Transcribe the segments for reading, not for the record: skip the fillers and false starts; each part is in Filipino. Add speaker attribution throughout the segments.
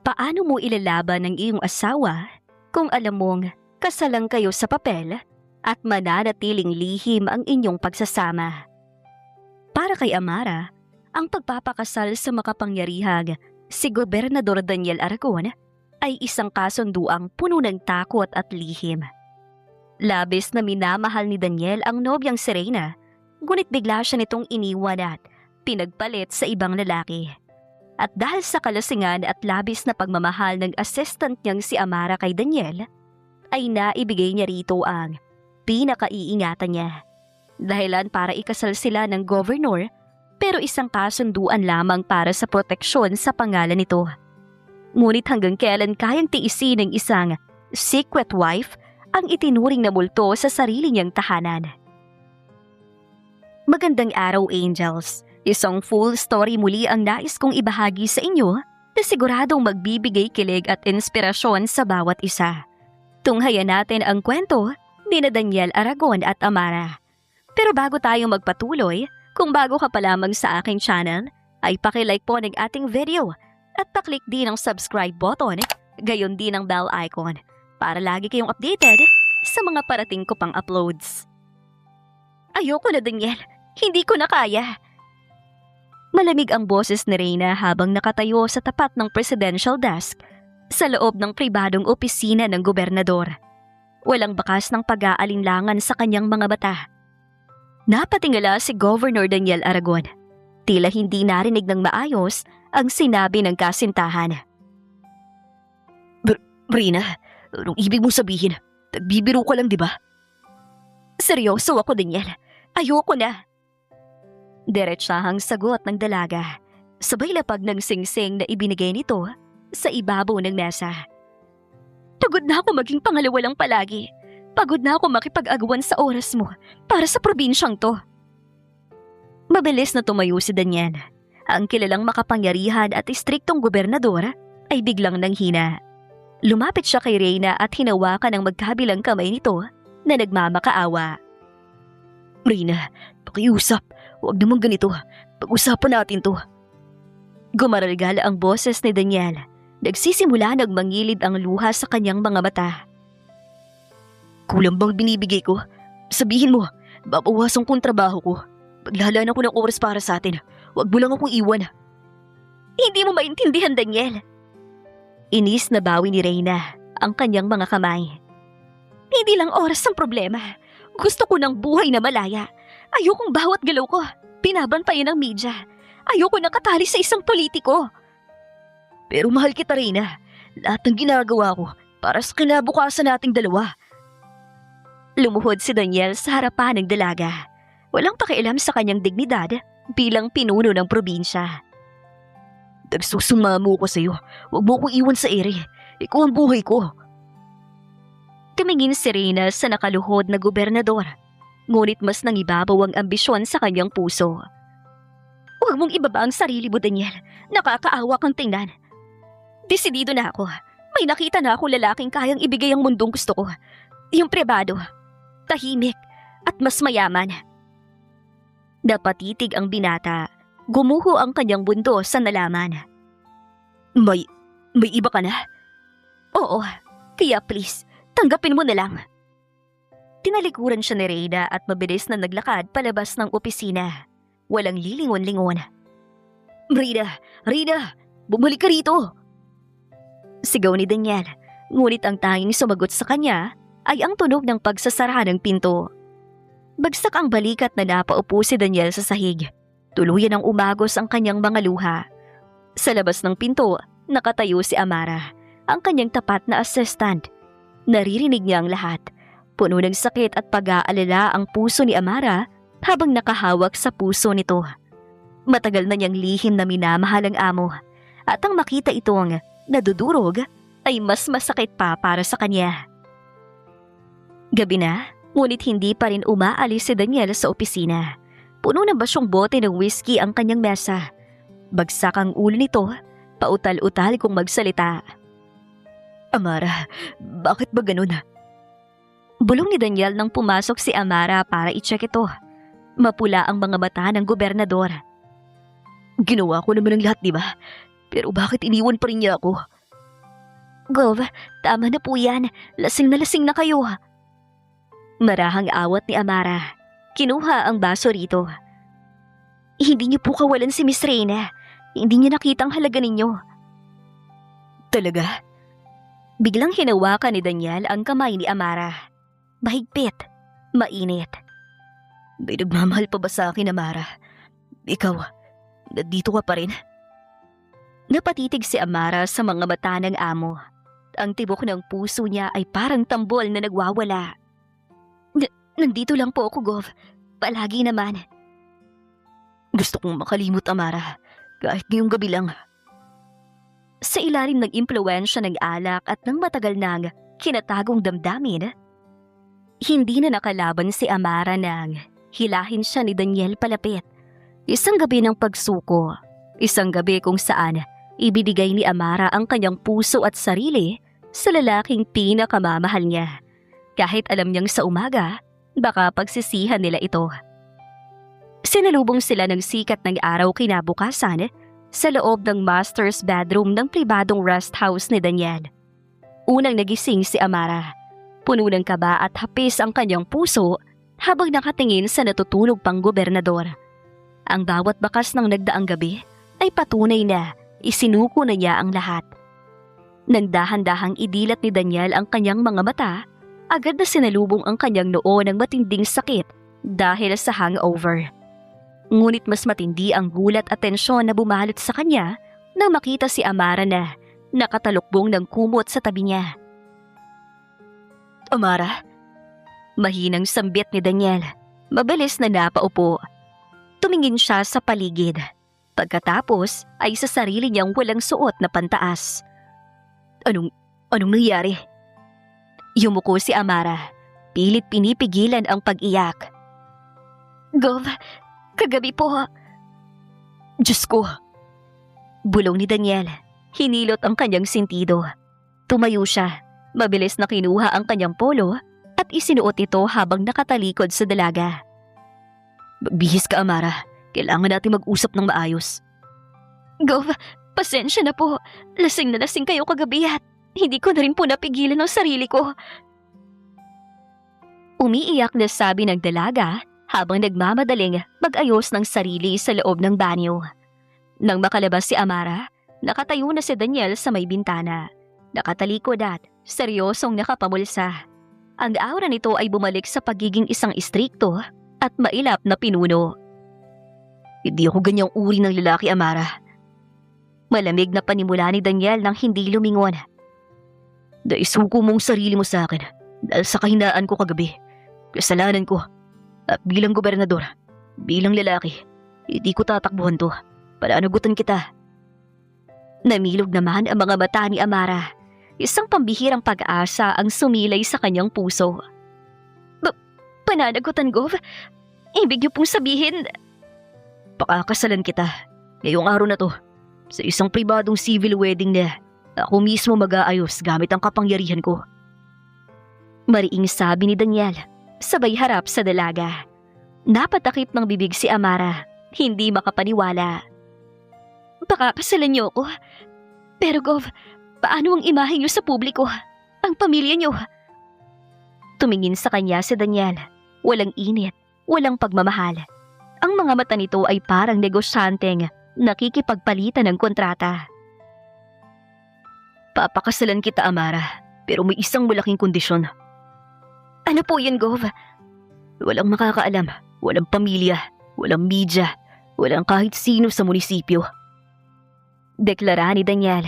Speaker 1: Paano mo ilalaban ang iyong asawa kung alam mong kasalang kayo sa papel at mananatiling lihim ang inyong pagsasama? Para kay Amara, ang pagpapakasal sa makapangyarihang si Gobernador Daniel Aragon ay isang kasunduang puno ng takot at lihim. Labis na minamahal ni Daniel ang nobyang si Reyna, ngunit bigla siya nitong iniwan at pinagpalit sa ibang lalaki. At dahil sa kalasingan at labis na pagmamahal ng assistant niyang si Amara kay Daniel, ay naibigay niya rito ang pinakaiingatan niya. Dahilan para ikasal sila ng gobernur, pero isang kasunduan lamang para sa proteksyon sa pangalan nito. Ngunit hanggang kailan kayang tiisin ng isang secret wife ang itinuring na multo sa sarili niyang tahanan? Magandang araw, Angels. Isang full story muli ang nais kong ibahagi sa inyo na siguradong magbibigay kilig at inspirasyon sa bawat isa. Tunghayan natin ang kwento ni Daniel Aragon at Amara. Pero bago tayo magpatuloy, kung bago ka pa lamang sa aking channel, ay pakilike po ng ating video at paklik din ang subscribe button, gayon din ang bell icon para lagi kayong updated sa mga parating ko pang uploads. Ayoko na, Daniel. Hindi ko na kaya. Malamig ang boses ni Reyna habang nakatayo sa tapat ng presidential desk sa loob ng pribadong opisina ng gobernador. Walang bakas ng pag-aalinlangan sa kanyang mga mata. Napatingala si Governor Daniel Aragon. Tila hindi narinig ng maayos ang sinabi ng kasintahan. Reyna, anong ibig mong sabihin? Nagbibiro ka lang, di ba? Seryoso ako, Daniel. Ayoko na. Diretsahang sagot ng dalaga, sabay lapag ng singsing na ibinigay nito sa ibabaw ng mesa. Pagod na ako maging pangalawa lang palagi. Pagod na ako makipag-agawan sa oras mo para sa probinsyang to. Mabilis na tumayo si Daniel. Ang kilalang makapangyarihan at istriktong gobernador ay biglang nanghina. Lumapit siya kay Reyna at hinawakan ang magkabilang kamay nito na nagmamakaawa. Reyna, pakiusap. Huwag naman ganito. Pag-usapan natin to. Gumaralgal ang boses ni Daniel. Nagsisimula nagmangilid ang luha sa kanyang mga mata. Kulang bang binibigay ko? Sabihin mo, babawasan kong trabaho ko. Paglalaan ako ng oras para sa atin. Huwag mo lang akong iwan. Hindi mo maintindihan, Daniel. Inis na bawi ni Reyna ang kanyang mga kamay. Hindi lang oras ang problema. Gusto ko ng buhay na malaya. Ayokong bawat galaw ko binabantayan ng media. Ayoko nang katali sa isang politiko. Pero mahal kita, Reyna. Lahat ng ginagawa ko para sa kinabukasan nating dalawa. Lumuhod si Daniel sa harapan ng dalaga. Walang pakialam sa kanyang dignidad bilang pinuno ng probinsya. Nagsusumamo ko sa'yo. Huwag mo kong iwan sa ere. Ikaw ang buhay ko. Tumingin si Reyna sa nakaluhod na gobernador. Ngunit mas nangibabaw ang ambisyon sa kanyang puso. Huwag mong ibaba ang sarili mo, Daniel. Nakakaawa kang tingnan. Desidido na ako. May nakita na akong lalaking kayang ibigay ang mundong gusto ko. Yung pribado, tahimik, at mas mayaman. Napatitig ang binata. Gumuho ang kanyang bundo sa nalaman. May iba ka na? Oo, kaya please, tanggapin mo na lang. Tinalikuran siya ni Reyna at mabilis na naglakad palabas ng opisina. Walang lilingon-lingon. Reyna, bumalik ka rito! Sigaw ni Daniel, ngunit ang tanging sumagot sa kanya ay ang tunog ng pagsasara ng pinto. Bagsak ang balikat na napaupo si Daniel sa sahig. Tuluyan ang umagos ang kanyang mga luha. Sa labas ng pinto, nakatayo si Amara, ang kanyang tapat na assistant. Naririnig niya ang lahat. Puno ng sakit at pag-aalala ang puso ni Amara habang nakahawak sa puso nito. Matagal na niyang lihim na minamahal ang amo at ang makita itong nadudurog ay mas masakit pa para sa kanya. Gabi na, ngunit hindi pa rin umaalis si Daniel sa opisina. Puno ng basyong bote ng whiskey ang kanyang mesa. Bagsak ang ulo nito, pautal-utal kung magsalita. Amara, bakit ba ganun? Bulong ni Daniel nang pumasok si Amara para i-check ito. Mapula ang mga mata ng gobernador. Ginawa ko naman ang lahat, di ba? Pero bakit iniwan pa rin niya ako? Gov, tama na po yan. Lasing na kayo. Marahang awat ni Amara. Kinuha ang baso rito. Hindi niyo po kawalan si Miss Reyna. Hindi niya nakitang halaga ninyo. Talaga? Biglang hinawakan ni Daniel ang kamay ni Amara. Mahigpit. Mainit. May nagmamahal pa ba sa akin, Amara? Ikaw, nandito ka pa rin? Napatitig si Amara sa mga mata ng amo. Ang tibok ng puso niya ay parang tambol na nagwawala. Nandito lang po ako, Gov. Palagi naman. Gusto kong makalimot, Amara. Kahit ngayong gabi lang. Sa ilalim ng impluwensya ng alak at ng matagal nang kinatagong damdamin, hindi na nakalaban si Amara nang hilahin siya ni Daniel palapit. Isang gabi ng pagsuko. Isang gabi kung saan ibinigay ni Amara ang kanyang puso at sarili sa lalaking pinakamamahal niya. Kahit alam niyang sa umaga, baka pagsisihan nila ito. Sinalubong sila ng sikat ng araw kinabukasan sa loob ng master's bedroom ng pribadong rest house ni Daniel. Unang nagising si Amara. Puno ng kaba at hapis ang kanyang puso habang nakatingin sa natutulog pang gobernador. Ang bawat bakas ng nagdaang gabi ay patunay na isinuko na niya ang lahat. Nang dahan-dahang idilat ni Daniel ang kanyang mga mata, agad na sinalubong ang kanyang noo ng matinding sakit dahil sa hangover. Ngunit mas matindi ang gulat at tensyon na bumalot sa kanya nang makita si Amara na nakatalukbong ng kumot sa tabi niya. Amara? Mahinang sambit ni Daniel. Mabilis na napaupo. Tumingin siya sa paligid. Pagkatapos ay sa sarili niyang walang suot na pantaas. Anong nangyari? Yumuko si Amara. Pilit pinipigilan ang pag-iyak. Gov, kagabi po. Diyos ko. Bulong ni Daniel. Hinilot ang kanyang sentido. Tumayo siya. Mabilis na kinuha ang kanyang polo at isinuot ito habang nakatalikod sa dalaga. Magbihis ka, Amara. Kailangan natin mag-usap ng maayos. Gov, pasensya na po. Lasing na lasing kayo kagabi at hindi ko na rin po napigilan ang sarili ko. Umiiyak na sabi ng dalaga habang nagmamadaling mag-ayos ng sarili sa loob ng banyo. Nang makalabas si Amara, nakatayo na si Daniel sa may bintana. Nakatalikod at seryosong nakapamulsa. Ang aura nito ay bumalik sa pagiging isang istrikto at mailap na pinuno. Hindi ako ganyang uri ng lalaki, Amara. Malamig na panimula ni Daniel nang hindi lumingon. Naisuko mong sarili mo sa akin dahil sa kahinaan ko kagabi. Kasalanan ko. At bilang gobernador, bilang lalaki, hindi ko tatakbuhan to. Pananagutan kita. Namilog naman ang mga mata ni Amara. Isang pambihirang pag-asa ang sumilay sa kanyang puso. Pananagutan, Gov? Ibig niyo pong sabihin... Pakakasalan kita. Ngayong araw na to. Sa isang pribadong civil wedding na ako mismo mag-aayos gamit ang kapangyarihan ko. Mariing sabi ni Daniel, sabay harap sa dalaga. Napatakip ng bibig si Amara. Hindi makapaniwala. Pakakasalan niyo ako? Pero Gov, paano ang imahe niyo sa publiko? Ang pamilya niyo? Tumingin sa kanya si Daniel. Walang init, walang pagmamahal. Ang mga mata nito ay parang negosyanteng nakikipagpalitan ng kontrata. Papakasalan kita, Amara, pero may isang malaking kondisyon. Ano po yun, Gov? Walang makakaalam, walang pamilya, walang media, walang kahit sino sa munisipyo. Deklara ni Daniel.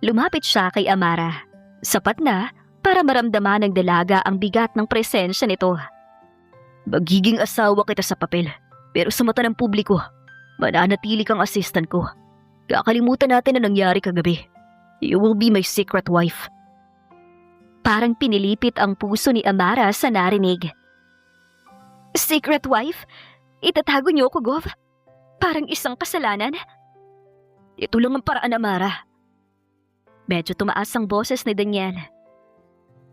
Speaker 1: Lumapit siya kay Amara. Sapat na para maramdaman ng dalaga ang bigat ng presensya nito. Magiging asawa kita sa papel, pero sa mata ng publiko, mananatili kang assistant ko. Kakalimutan natin na nangyari kagabi. You will be my secret wife. Parang pinilipit ang puso ni Amara sa narinig. Secret wife? Itatago niyo ako, Gov? Parang isang kasalanan? Ito lang ang paraan, Amara. Medyo tumaas ang boses ni Daniel.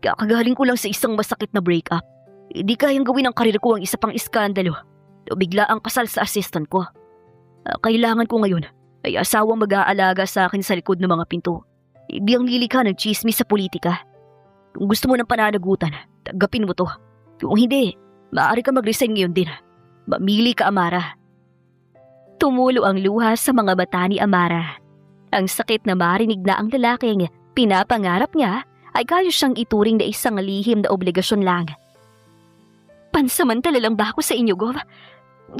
Speaker 1: Kakagaling ko lang sa isang masakit na breakup. Hindi kayang gawin ang karir ko ang isa pang iskandalo o bigla ang kasal sa assistant ko. Kailangan ko ngayon ay asawang mag-aalaga sa akin sa likod ng mga pinto. Hindi ang lilikha ng chismis sa politika. Kung gusto mo ng pananagutan, tanggapin mo to. Kung hindi, maaari ka mag-resign ngayon din. Mamili ka, Amara. Tumulo ang luha sa mga mata ni Amara. Ang sakit na marinig na ang lalaking pinapangarap niya ay kaya siyang ituring na isang lihim na obligasyon lang. Pansamantala lang ba ako sa inyo, Gov?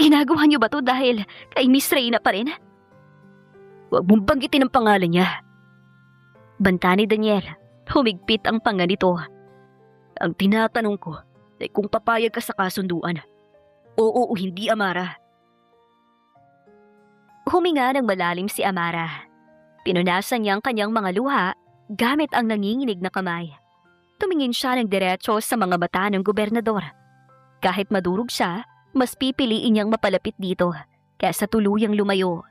Speaker 1: Ginagawa niyo ba to dahil kay Miss Reyna pa rin? Huwag mong banggitin ang pangalan niya. Banta ni Daniel, humigpit ang panga nito. Ang tinatanong ko ay kung papayag ka sa kasunduan. Oo o hindi, Amara. Huminga ng malalim si Amara. Pinunasan niya ang kanyang mga luha gamit ang nanginginig na kamay. Tumingin siya ng diretso sa mga mata ng gobernador. Kahit madurog siya, mas pipiliin niyang mapalapit dito kaysa tuluyang lumayo.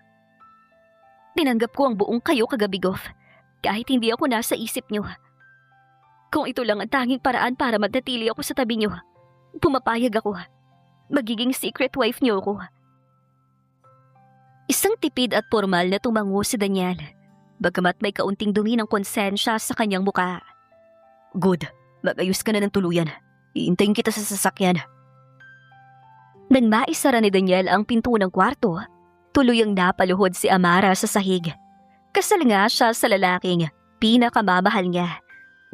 Speaker 1: Tinanggap ko ang buong kayo kagabi, Goff, kahit hindi ako nasa isip niyo. Kung ito lang ang tanging paraan para manatili ako sa tabi niyo, pumapayag ako. Magiging secret wife niyo ako. Isang tipid at formal na tumango si Daniel, bagamat may kaunting dumi ng konsensya sa kanyang muka. Good, mag-ayos ka na ng tuluyan. Iintayin kita sa sasakyan. Nang maisara ni Daniel ang pinto ng kwarto, tuluyang napaluhod si Amara sa sahig. Kasal nga siya sa lalaking pinakamamahal niya.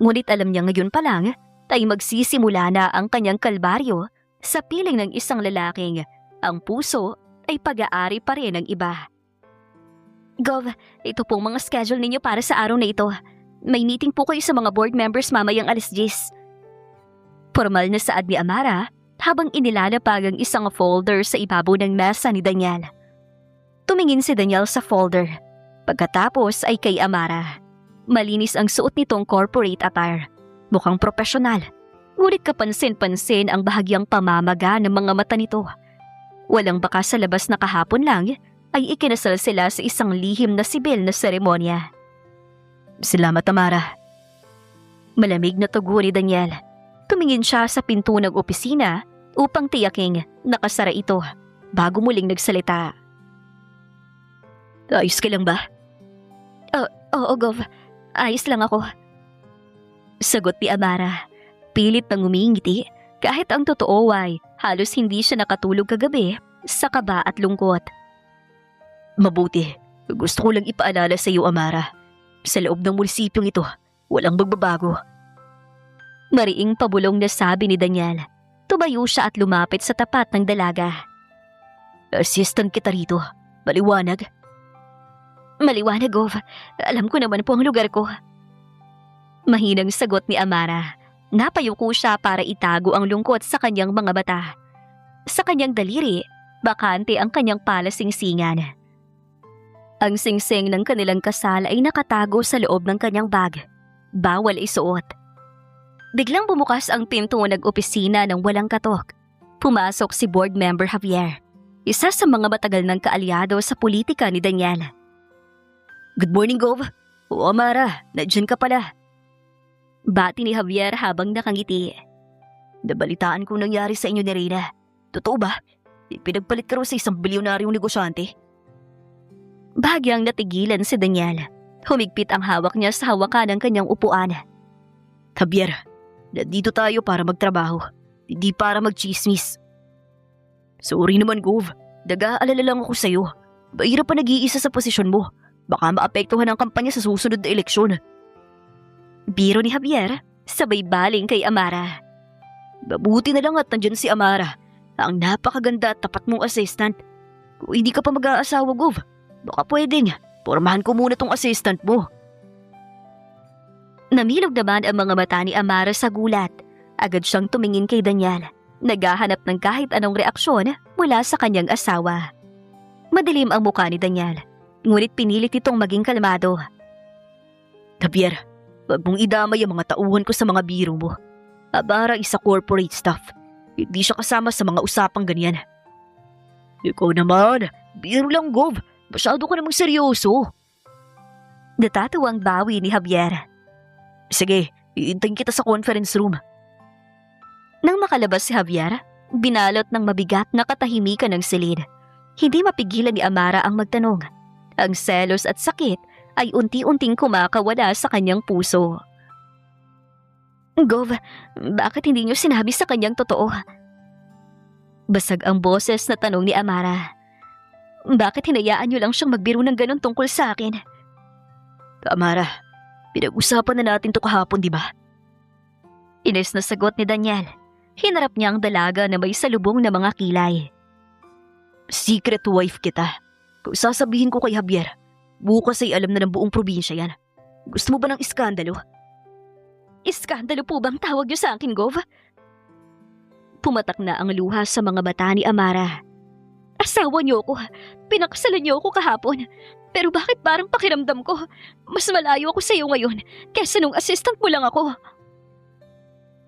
Speaker 1: Ngunit alam niya ngayon pa lang ay magsisimula na ang kanyang kalbaryo sa piling ng isang lalaking ang puso ay pag-aari pa rin ng iba. Gov, ito pong mga schedule ninyo para sa araw na ito. May meeting po kayo sa mga board members mamayang 10:00. Formal na saad ni Amara habang inilalapag ang isang folder sa ibabaw ng mesa ni Daniel. Tumingin si Daniel sa folder. Pagkatapos ay kay Amara. Malinis ang suot nitong corporate attire. Mukhang profesional. Ngunit kapansin-pansin ang bahagyang pamamaga ng mga mata nito. Walang baka sa labas na kahapon lang ay ikinasal sila sa isang lihim na sibil na seremonya. Salamat, Amara. Malamig na tugo ni Daniel. Tumingin siya sa pinto ng opisina upang tiyaking nakasara ito bago muling nagsalita. Ayos ka lang ba? Oo, Gov. Ayos lang ako. Sagot ni Amara. Pilit nang umingiti kahit ang totoo ay halos hindi siya nakatulog kagabi sa kaba at lungkot. Mabuti. Gusto ko lang ipaalala sa iyo, Amara. Sa loob ng munisipyong ito, walang magbabago. Mariing pabulong na sabi ni Daniel. Tumayo siya at lumapit sa tapat ng dalaga. Assistant kita rito. Maliwanag. Maliwanag, Gov. Alam ko naman po ang lugar ko. Mahinang sagot ni Amara. Napayuko siya para itago ang lungkot sa kanyang mga mata. Sa kanyang daliri, bakante ang kanyang palasingsingan. Ang singsing ng kanilang kasal ay nakatago sa loob ng kanyang bag. Bawal isuot. Biglang bumukas ang pinto ng opisina ng walang katok. Pumasok si board member Javier, isa sa mga matagal ng kaalyado sa politika ni Daniel. Good morning, Gov. Oo, Amara, nandiyan ka pala. Bati ni Javier habang nakangiti. Nabalitaan kong nangyari sa inyo ni Reyna. Totoo ba? Pinagpalit ka raw sa isang bilyonaryong negosyante? Bahagyang natigilan si Daniel. Humigpit ang hawak niya sa hawakan ng kanyang upuan. Javier, nandito tayo para magtrabaho, hindi para magchismis. Sorry naman, Gov. Nag-aalala lang ako sa'yo. Mahirap pa nag-iisa sa posisyon mo. Baka maapektuhan ang kampanya sa susunod na eleksyon. Biro ni Javier, sabay baling kay Amara. Mabuti na lang at nandyan si Amara, ang napakaganda at tapat mong assistant. Kung hindi ka pa mag-aasawa, Gov, baka pwedeng pormahan ko muna tong assistant mo. Namilog naman ang mga mata ni Amara sa gulat. Agad siyang tumingin kay Daniel, naghahanap ng kahit anong reaksyon mula sa kanyang asawa. Madilim ang mukha ni Daniel, ngunit pinilit itong maging kalmado. Javier, wag mong idamay ang mga tauhan ko sa mga biro mo. Abara isa corporate staff. Hindi siya kasama sa mga usapang ganyan. Ikaw naman, biro lang, Gov. Masyado ka namang seryoso. Natatuwang bawi ni Javier. Sige, iintayin kita sa conference room. Nang makalabas si Javier, binalot ng mabigat na katahimikan ng silid. Hindi mapigilan ni Amara ang magtanong. Ang selos at sakit ay unti-unting kumakawala sa kanyang puso. Gov, bakit hindi niyo sinabi sa kanyang totoo? Basag ang boses na tanong ni Amara. Bakit hinayaan niyo lang siyang magbiro ng ganon tungkol sa akin? Amara, pinag-usapan na natin to kahapon, di ba? Ines na sagot ni Daniel. Hinarap niya ang dalaga na may salubong na mga kilay. Secret wife kita. Kung sasabihin ko kay Javier, bukas ay alam na ng buong probinsya yan. Gusto mo ba ng iskandalo? Iskandalo po bang tawag niyo sa akin, Gov? Pumatak na ang luha sa mga mata ni Amara. Asawa niyo ako. Pinakasalan niyo ako kahapon. Pero bakit parang pakiramdam ko, mas malayo ako sa iyo ngayon kaysa nung assistant mo lang ako?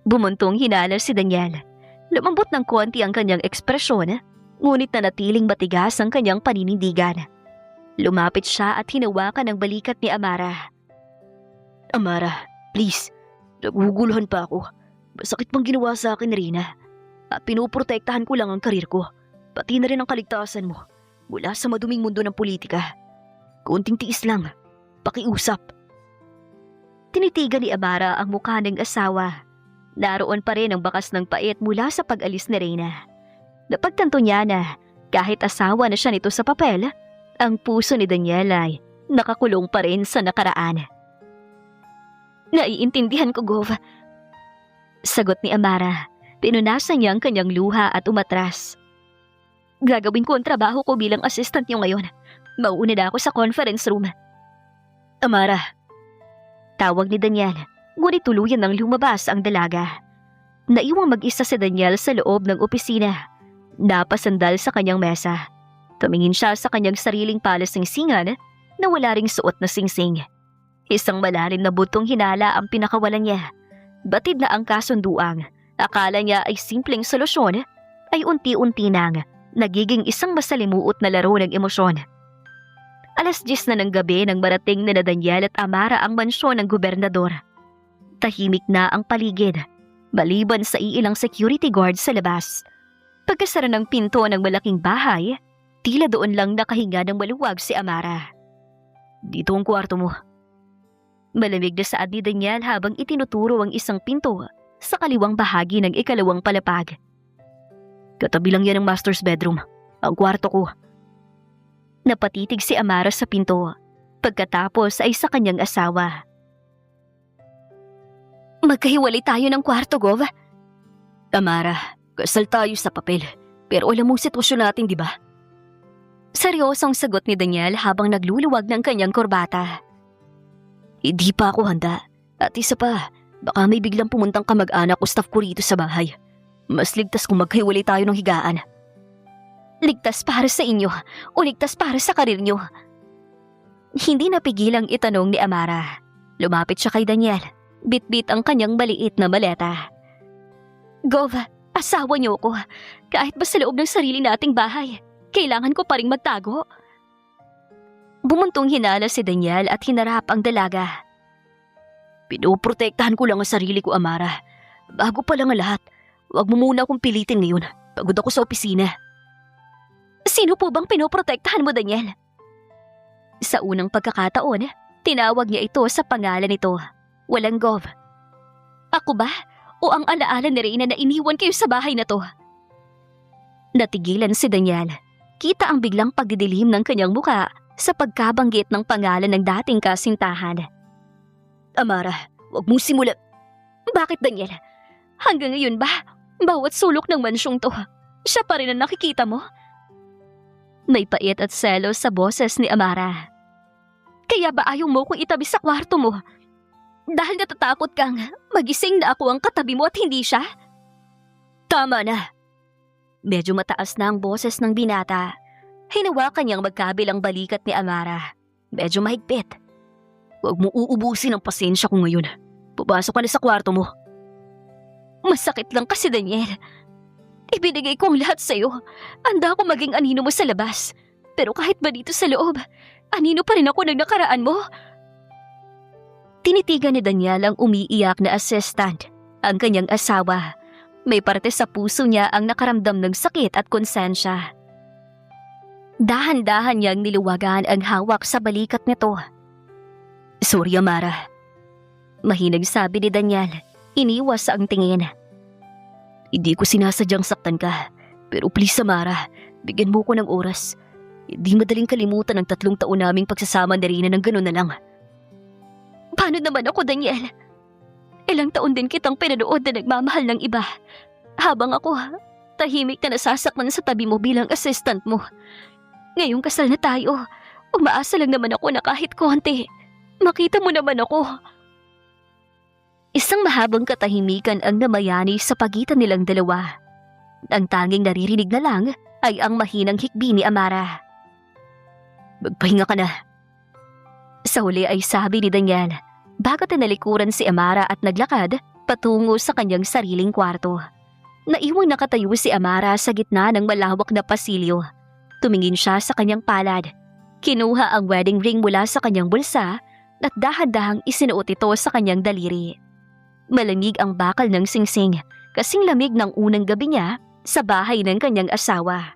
Speaker 1: Bumuntong hinala si Daniel. Lumambot ng konti ang kanyang ekspresyon, ngunit nanatiling matigas ang kanyang paninindigan. Lumapit siya at hinawakan ang balikat ni Amara. Amara, please. Naguguluhan pa ako. Masakit bang ginawa sa akin, Rina? At pinuprotektahan ko lang ang karir ko. Pati na rin ang kaligtasan mo. Mula sa maduming mundo ng politika. Kunting tiis lang. Pakiusap. Tinitigan ni Amara ang mukha ng asawa. Naroon pa rin ang bakas ng pait mula sa pag-alis ni Reyna. Napagtanto niya na kahit asawa na siya nito sa papel, ang puso ni Daniel ay nakakulong pa rin sa nakaraan. Naiintindihan ko, Gov. Sagot ni Amara. Pinunasan niya ang kanyang luha at umatras. Gagawin ko ang trabaho ko bilang assistant niyo ngayon. Mauuna na ako sa conference room. Amara. Tawag ni Daniel, ngunit tuluyan nang lumabas ang dalaga. Naiwang mag-isa si Daniel sa loob ng opisina. Napasandal sa kanyang mesa. Tumingin siya sa kanyang sariling palasingsingan na wala ring suot na singsing. Isang malalim na butong hinala ang pinakawalan niya. Batid na ang kasunduang. Akala niya ay simpleng solusyon, ay unti-unti nang nagiging isang masalimuot na laro ng emosyon. 10:00 na ng gabi nang marating na Daniel at Amara ang mansyon ng gobernador. Tahimik na ang paligid, maliban sa iilang security guard sa labas. Pagkasara ng pinto ng malaking bahay, tila doon lang nakahinga ng maluwag si Amara. Dito ang kwarto mo. Malamig na saad ni Daniel habang itinuturo ang isang pinto sa kaliwang bahagi ng ikalawang palapag. Katabi lang yan ang master's bedroom, ang kwarto ko. Napatitig si Amara sa pinto, pagkatapos ay sa kanyang asawa. Magkahiwalay tayo ng kwarto, Gov. Amara, kasal tayo sa papel, pero alam mong sitwasyon natin, di ba? Seryosong sagot ni Daniel habang nagluluwag ng kanyang korbata. Hindi pa ako handa. At isa pa, baka may biglang pumuntang kamag-anak o staff ko rito sa bahay. Mas ligtas kung magkahiwalay tayo ng higaan. Ligtas para sa inyo o ligtas para sa karir nyo? Hindi napigilang itanong ni Amara. Lumapit siya kay Daniel. Bit-bit ang kanyang maliit na maleta. Gov, asawa niyo ko. Kahit ba sa loob ng sarili nating bahay, kailangan ko pa ring magtago. Bumuntong hinala si Daniel at hinarap ang dalaga. Pinoprotektahan ko lang ang sarili ko, Amara. Bago pa lang ang lahat, huwag mo muna akong pilitin ngayon. Pagod ako sa opisina. Sino po bang pinoprotektahan mo, Daniel? Sa unang pagkakataon, tinawag niya ito sa pangalan nito. Walang Gov. Ako ba? O ang alaala ni Reyna na iniwan kayo sa bahay na to? Natigilan si Daniel. Kita ang biglang pagdidilim ng kanyang muka sa pagkabanggit ng pangalan ng dating kasintahan. Amara, huwag mong simula. Bakit, Daniel? Hanggang ngayon ba, bawat sulok ng mansyong to, siya pa rin ang nakikita mo? May pait at selos sa boses ni Amara. Kaya ba ayaw mo kong itabi sa kwarto mo? Dahil natatakot kang magising na ako ang katabi mo at hindi siya? Tama na. Medyo mataas na ang boses ng binata. Hinawakan niyang magkabilang balikat ni Amara. Medyo mahigpit. Huwag mo uubusin ang pasensya ko ngayon. Pumasok ka na sa kwarto mo. Masakit lang kasi, Daniel. Ibinigay ko ang lahat sa'yo. Handa ako maging anino mo sa labas. Pero kahit ba dito sa loob, anino pa rin ako ng nakaraan mo. Tinitigan ni Daniel ang umiiyak na assistant, ang kanyang asawa. May parte sa puso niya ang nakaramdam ng sakit at konsensya. Dahan-dahan niyang niluwagan ang hawak sa balikat nito. Sorry, Amara. Mahinag sabi ni Daniel. Iniwas ang tingin. Hindi ko sinasadyang saktan ka. Pero please, Amara, bigyan mo ko ng oras. Hindi madaling kalimutan ang 3 taon naming pagsasama na rin ng gano'n na lang. Paano naman ako, Daniel? Ilang taon din kitang pinanood na nagmamahal ng iba. Habang ako, tahimik na nasasaktan sa tabi mo bilang assistant mo. Ngayong kasal na tayo, umaasa lang naman ako na kahit konti, makita mo naman ako. Isang mahabang katahimikan ang namayani sa pagitan nilang dalawa. Ang tanging naririnig na lang ay ang mahinang hikbi ni Amara. Magpahinga ka na. Sa huli ay sabi ni Daniel bago tinalikuran si Amara at naglakad patungo sa kanyang sariling kwarto. Naiwang nakatayo si Amara sa gitna ng malawak na pasilyo. Tumingin siya sa kanyang palad. Kinuha ang wedding ring mula sa kanyang bulsa at dahan-dahang isinuot ito sa kanyang daliri. Malamig ang bakal ng singsing kasing lamig ng unang gabi niya sa bahay ng kanyang asawa.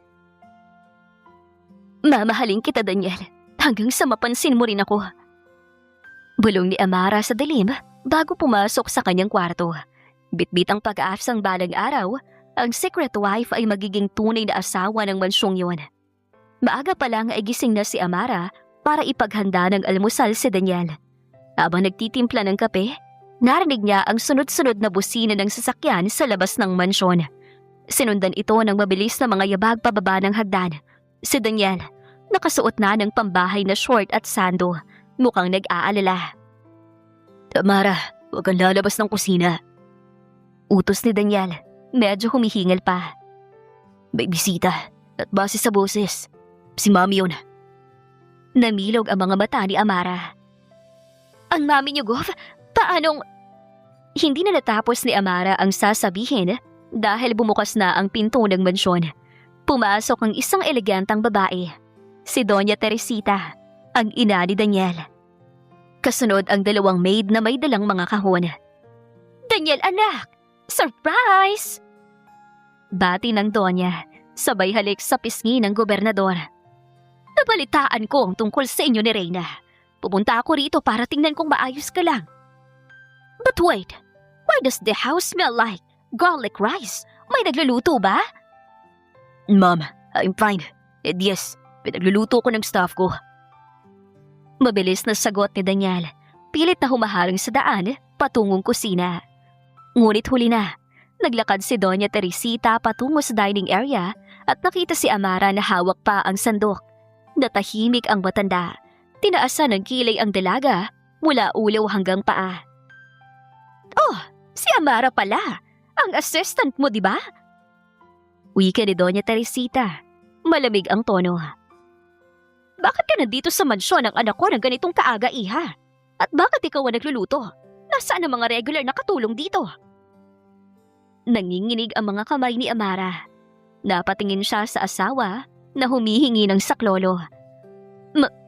Speaker 1: Mamahalin kita, Daniel, hanggang sa mapansin mo rin ako. Bulong ni Amara sa dilim bago pumasok sa kanyang kwarto. Bitbit ang pag-aasang balang araw, ang secret wife ay magiging tunay na asawa ng mansyong yun. Maaga pa lang ay gising na si Amara para ipaghanda ng almusal si Daniel. Habang nagtitimpla ng kape, narinig niya ang sunod-sunod na busina ng sasakyan sa labas ng mansyon. Sinundan ito ng mabilis na mga yabag pababa ng hagdan. Si Daniel, nakasuot na ng pambahay na short at sando, mukhang nag-aalala. Amara, huwag kang lalabas ng kusina. Utos ni Daniel, medyo humihingal pa. May bisita at base sa boses, si Mami yun. Namilog ang mga mata ni Amara. Ang mami niyo, Gov? Paanong... Hindi na natapos ni Amara ang sasabihin dahil bumukas na ang pinto ng mansyon. Pumasok ang isang elegantang babae, si Doña Teresita, ang ina ni Daniel. Kasunod ang 2 maid na may dalang mga kahon. Daniel, anak! Surprise! Bati ng Doña, sabay halik sa pisngi ng gobernador. Nabalitaan ko ang tungkol sa inyo ni Reyna. Pumunta ako rito para tingnan kung maayos ka lang. But wait, why does the house smell like garlic rice? May nagluluto ba? Mom, I'm fine. And yes, pinagluluto ko ng staff ko. Mabilis na sagot ni Daniel. Pilit na humaharang sa daan patungong kusina. Ngunit huli na, naglakad si Doña Teresita patungo sa dining area at nakita si Amara na hawak pa ang sandok. Natahimik ang matanda. Tinaasan ng kilay ang dalaga mula ulo hanggang paa. Oh, si Amara pala. Ang assistant mo, di ba? Wika ni Doña Teresita. Malamig ang tono. Bakit ka nandito sa mansyon ng anak ko ng ganitong kaaga, iha? At bakit ikaw ang nagluluto? Nasaan ang mga regular na katulong dito? Nanginginig ang mga kamay ni Amara. Napatingin siya sa asawa na humihingi ng saklolo.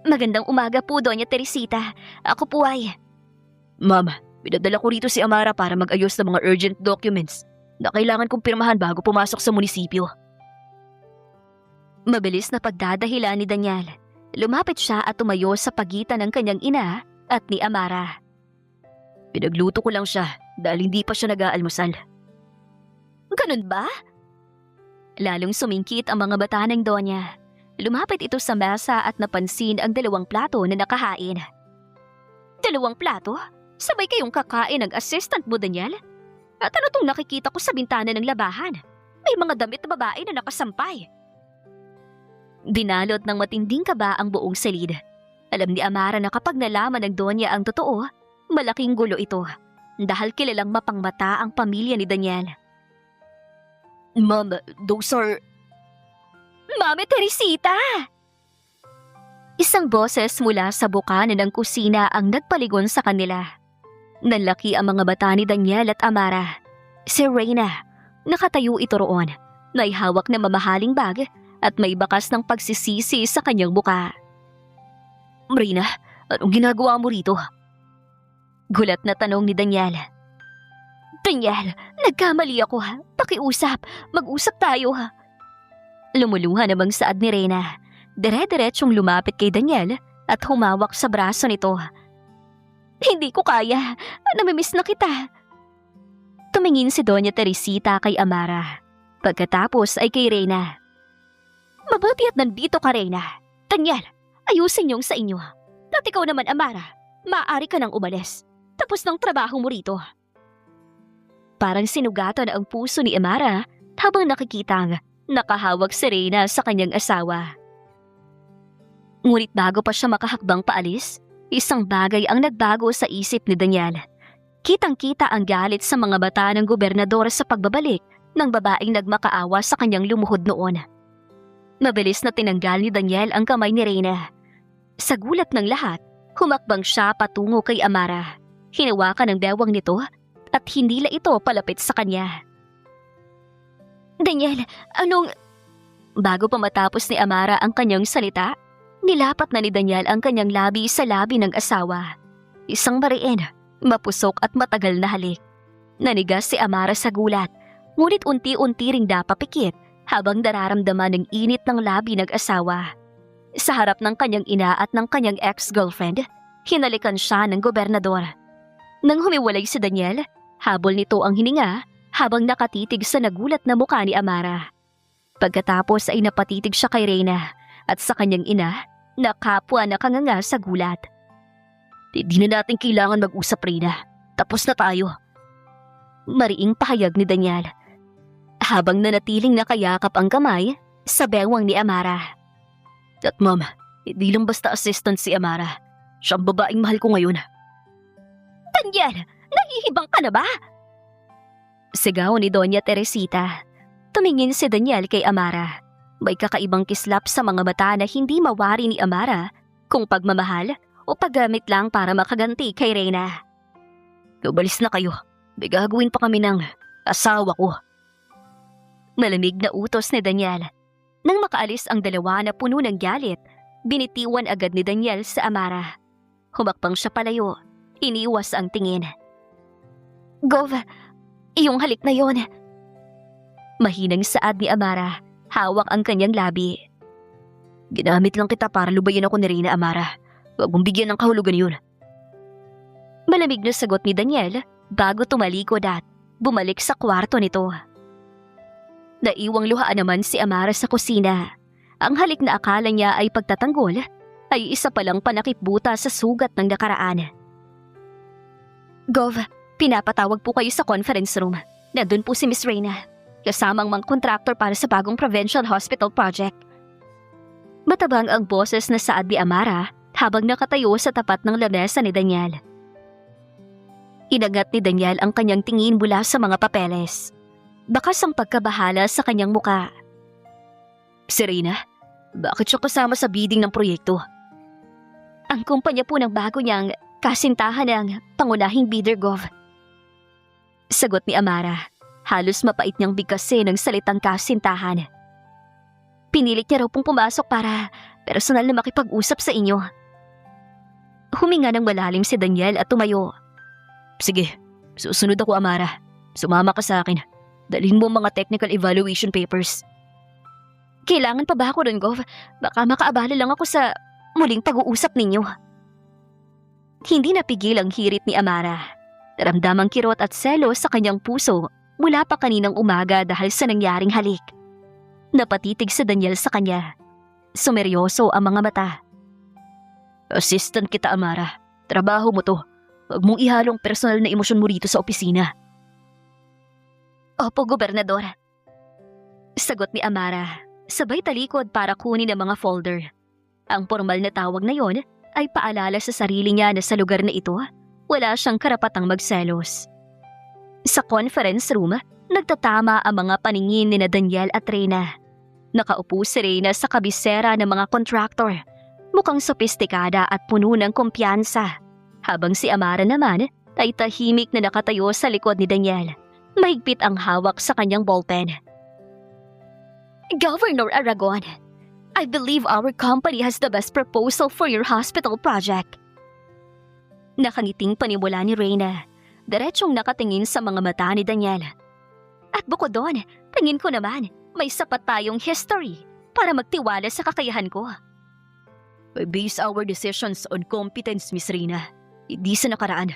Speaker 1: Magandang umaga po, Doña Teresita. Ako po ay... Ma'am, pinadala ko rito si Amara para mag-ayos ng mga urgent documents na kailangan kong pirmahan bago pumasok sa munisipyo. Mabilis na pagdadahilan ni Daniel. Lumapit siya at tumayo sa pagitan ng kanyang ina at ni Amara. Pinagluto ko lang siya dahil hindi pa siya nag-aalmusal. Ganun ba? Lalong sumingkit ang mga bata ng Donya. Lumapit ito sa mesa at napansin ang 2 plato na nakahain. 2 plato? Sabay kayong kakain ng assistant mo, Daniel? At ano tong nakikita ko sa bintana ng labahan? May mga damit na babae na nakasampay. Dinalot ng matinding kaba ang buong silid. Alam ni Amara na kapag nalaman ng Donya ang totoo, malaking gulo ito dahil kilalang mapangmata ang pamilya ni Daniel. Mom, those are... Mami Teresita! Isang boses mula sa bukana ng kusina ang nagpaligon sa kanila. Nalaki ang mga bata ni Daniel at Amara. Si Reyna, nakatayo ito roon, may hawak na mamahaling bag at may bakas ng pagsisisi sa kanyang buka. Reyna, anong ginagawa mo rito? Gulat na tanong ni Daniel. Daniel, nagkamali ako ha. Pakiusap, mag-usap tayo ha. Lumuluha namang saad ni Reyna. Dire-diretsong lumapit kay Daniel at humawak sa braso nito. Hindi ko kaya. Namimiss na kita. Tumingin si Doña Teresita kay Amara. Pagkatapos ay kay Reyna. Mabuti at nandito ka, Reyna. Daniel, ayusin yung sa inyo. At ikaw naman, Amara, maaari ka nang umalis. Tapos ng trabaho mo rito. Parang sinugatan ang puso ni Amara habang nakikitang nakahawak si Reyna sa kanyang asawa. Ngunit bago pa siya makahakbang paalis, isang bagay ang nagbago sa isip ni Daniel. Kitang-kita ang galit sa mga bata ng gobernador sa pagbabalik ng babaeng nagmakaawa sa kanyang lumuhod noon. Mabilis na tinanggal ni Daniel ang kamay ni Reyna. Sa gulat ng lahat, humakbang siya patungo kay Amara. Hinawakan ang bewang nito at hinila ito palapit sa kanya. Daniel, anong... Bago pa matapos ni Amara ang kanyang salita, nilapat na ni Daniel ang kanyang labi sa labi ng asawa. Isang mariin, mapusok at matagal na halik. Nanigas si Amara sa gulat, ngunit unti-unti ring napapikit habang nararamdaman ng init ng labi ng asawa. Sa harap ng kanyang ina at ng kanyang ex-girlfriend, hinalikan siya ng gobernador. Nang humiwalay si Daniel, habol nito ang hininga habang nakatitig sa nagulat na mukha ni Amara. Pagkatapos ay napatitig siya kay Reyna at sa kanyang ina na kapwa nakanganga sa gulat. Hindi na natin kailangan mag-usap, Reyna. Tapos na tayo. Mariing pahayag ni Daniel habang nanatiling nakayakap ang kamay sa bewang ni Amara. At ma'am, hindi lang basta assistant si Amara. Siyang babaeng mahal ko ngayon. Daniel, nahihibang ka na ba? Sigaw ni Doña Teresita. Tumingin si Daniel kay Amara. May kakaibang kislap sa mga mata na hindi mawari ni Amara kung pagmamahal o paggamit lang para makaganti kay Reyna. Umalis na kayo. May gagawin pa kami ng asawa ko. Malamig na utos ni Daniel. Nang makaalis ang dalawa na puno ng galit, binitiwan agad ni Daniel sa Amara. Humakbang siya palayo. Iniwas ang tingin. Gov, iyong halik na yon. Mahinang saad ni Amara. Hawak ang kanyang labi. Ginamit lang kita para lubayan ako ni Reyna, Amara. Huwag mong bigyan ng kahulugan yun. Malamig na sagot ni Daniel bago tumalikod at bumalik sa kwarto nito. Naiwang luhaan naman si Amara sa kusina. Ang halik na akala niya ay pagtatanggol ay isa palang panakipbuta sa sugat ng nakaraan. Gov, pinapatawag po kayo sa conference room. Nandun po si Miss Reyna, kasamang mga contractor para sa bagong provincial hospital project. Matabang ang boses na saad ni Amara habang nakatayo sa tapat ng lamesa ni Daniel. Inagat ni Daniel ang kanyang tingin mula sa mga papeles. Bakas ang pagkabahala sa kanyang muka. Si Reyna, bakit siya kasama sa bidding ng proyekto? Ang kumpanya po ng bago niyang kasintahan ng pangunahing bidder, Gov. Sagot ni Amara. Halos mapait niyang bigkasin ng salitang kasintahan. Pinilit niya raw pong pumasok para personal na makipag-usap sa inyo. Huminga ng malalim si Daniel at tumayo. Sige, susunod ako, Amara. Sumama ka sa akin. Dalhin mo mga technical evaluation papers. Kailangan pa ba ako ron, Gov? Baka makaabala lang ako sa muling pag-uusap ninyo. Hindi napigil ang hirit ni Amara. Naramdamang kirot at selos sa kanyang puso mula pa kaninang umaga dahil sa nangyaring halik. Napatitig si Daniel sa kanya. Sumeryoso ang mga mata. Assistant kita, Amara. Trabaho mo to. Huwag mong ihalong personal na emosyon mo rito sa opisina. Opo, Gobernador. Sagot ni Amara, sabay talikod para kunin ang mga folder. Ang formal na tawag na yon ay paalala sa sarili niya na sa lugar na ito, wala siyang karapatang magselos. Sa conference room, nagtatama ang mga paningin ni Daniel at Reyna. Nakaupo si Reyna sa kabisera ng mga kontraktor, mukhang sopistikada at puno ng kumpiyansa, habang si Amara naman ay tahimik na nakatayo sa likod ni Daniel. Mahigpit ang hawak sa kanyang ballpen. Governor Aragon, I believe our company has the best proposal for your hospital project. Nakangiting panimula ni Reyna, diretsong nakatingin sa mga mata ni Daniel. At bukod doon, tingin ko naman, may sapat tayong history para magtiwala sa kakayahan ko. We base our decisions on competence, Miss Reyna. Hindi sa nakaraan.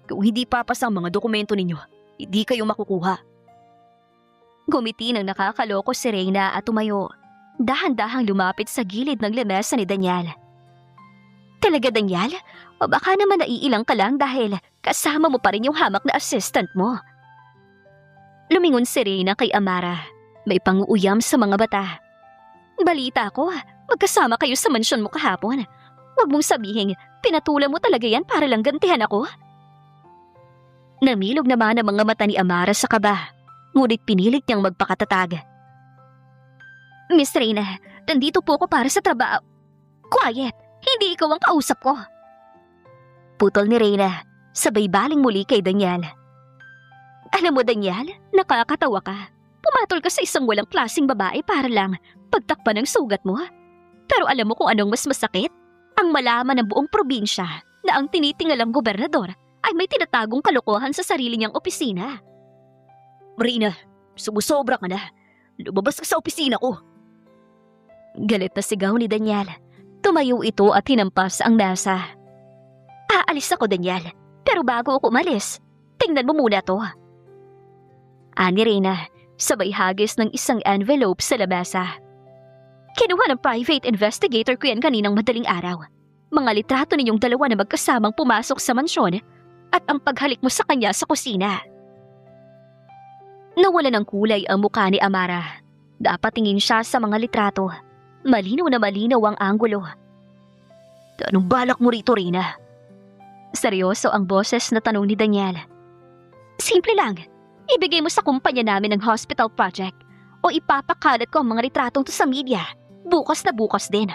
Speaker 1: Kung hindi papas ang mga dokumento ninyo, hindi kayo makukuha. Gumiti ng nakakaloko si Reyna at tumayo. Dahan-dahang lumapit sa gilid ng lamesa ni Daniel. Talaga, Daniel? O baka naman naiilang ka lang dahil kasama mo pa rin yung hamak na assistant mo. Lumingon si Reyna kay Amara. May panguuyam sa mga bata. Balita ko, magkasama kayo sa mansyon mo kahapon. Huwag mong sabihin, pinatulan mo talaga yan para lang gantihan ako. Namilog naman ang mga mata ni Amara sa kaba, ngunit pinilit niyang magpakatatag. Miss Reyna, nandito po ako para sa trabaho. Quiet! Hindi ikaw ang kausap ko. Putol ni Reyna, sabay baling muli kay Daniel. Alam mo, Daniel, nakakatawa ka. Pumatol ka sa isang walang klaseng babae para lang pagtakpan ng sugat mo. Pero alam mo kung anong mas masakit? Ang malaman ng buong probinsya na ang tinitingalang gobernador ay may tinatagong kalokohan sa sarili niyang opisina. Reyna, sumusobra ka na. Lumabas ka sa opisina ko. Galit na sigaw ni Daniel. Tumayo ito at hinampas ang mesa. Aalis ako, Daniel. Pero bago ako umalis, tingnan mo muna to. Ani Reyna, sabay hagis ng isang envelope sa labasa. Kinuha ng private investigator ko yan kaninang madaling araw. Mga litrato ninyong dalawa na magkasamang pumasok sa mansyon at ang paghalik mo sa kanya sa kusina. Nawala ng kulay ang mukha ni Amara. Dapat tingin siya sa mga litrato. Malinaw na malinaw ang anggulo. Anong balak mo rito, Reyna? Seryoso ang boses na tanong ni Daniel. Simple lang. Ibigay mo sa kumpanya namin ng hospital project o ipapakalat ko ang mga litratong to sa media. Bukas na bukas din.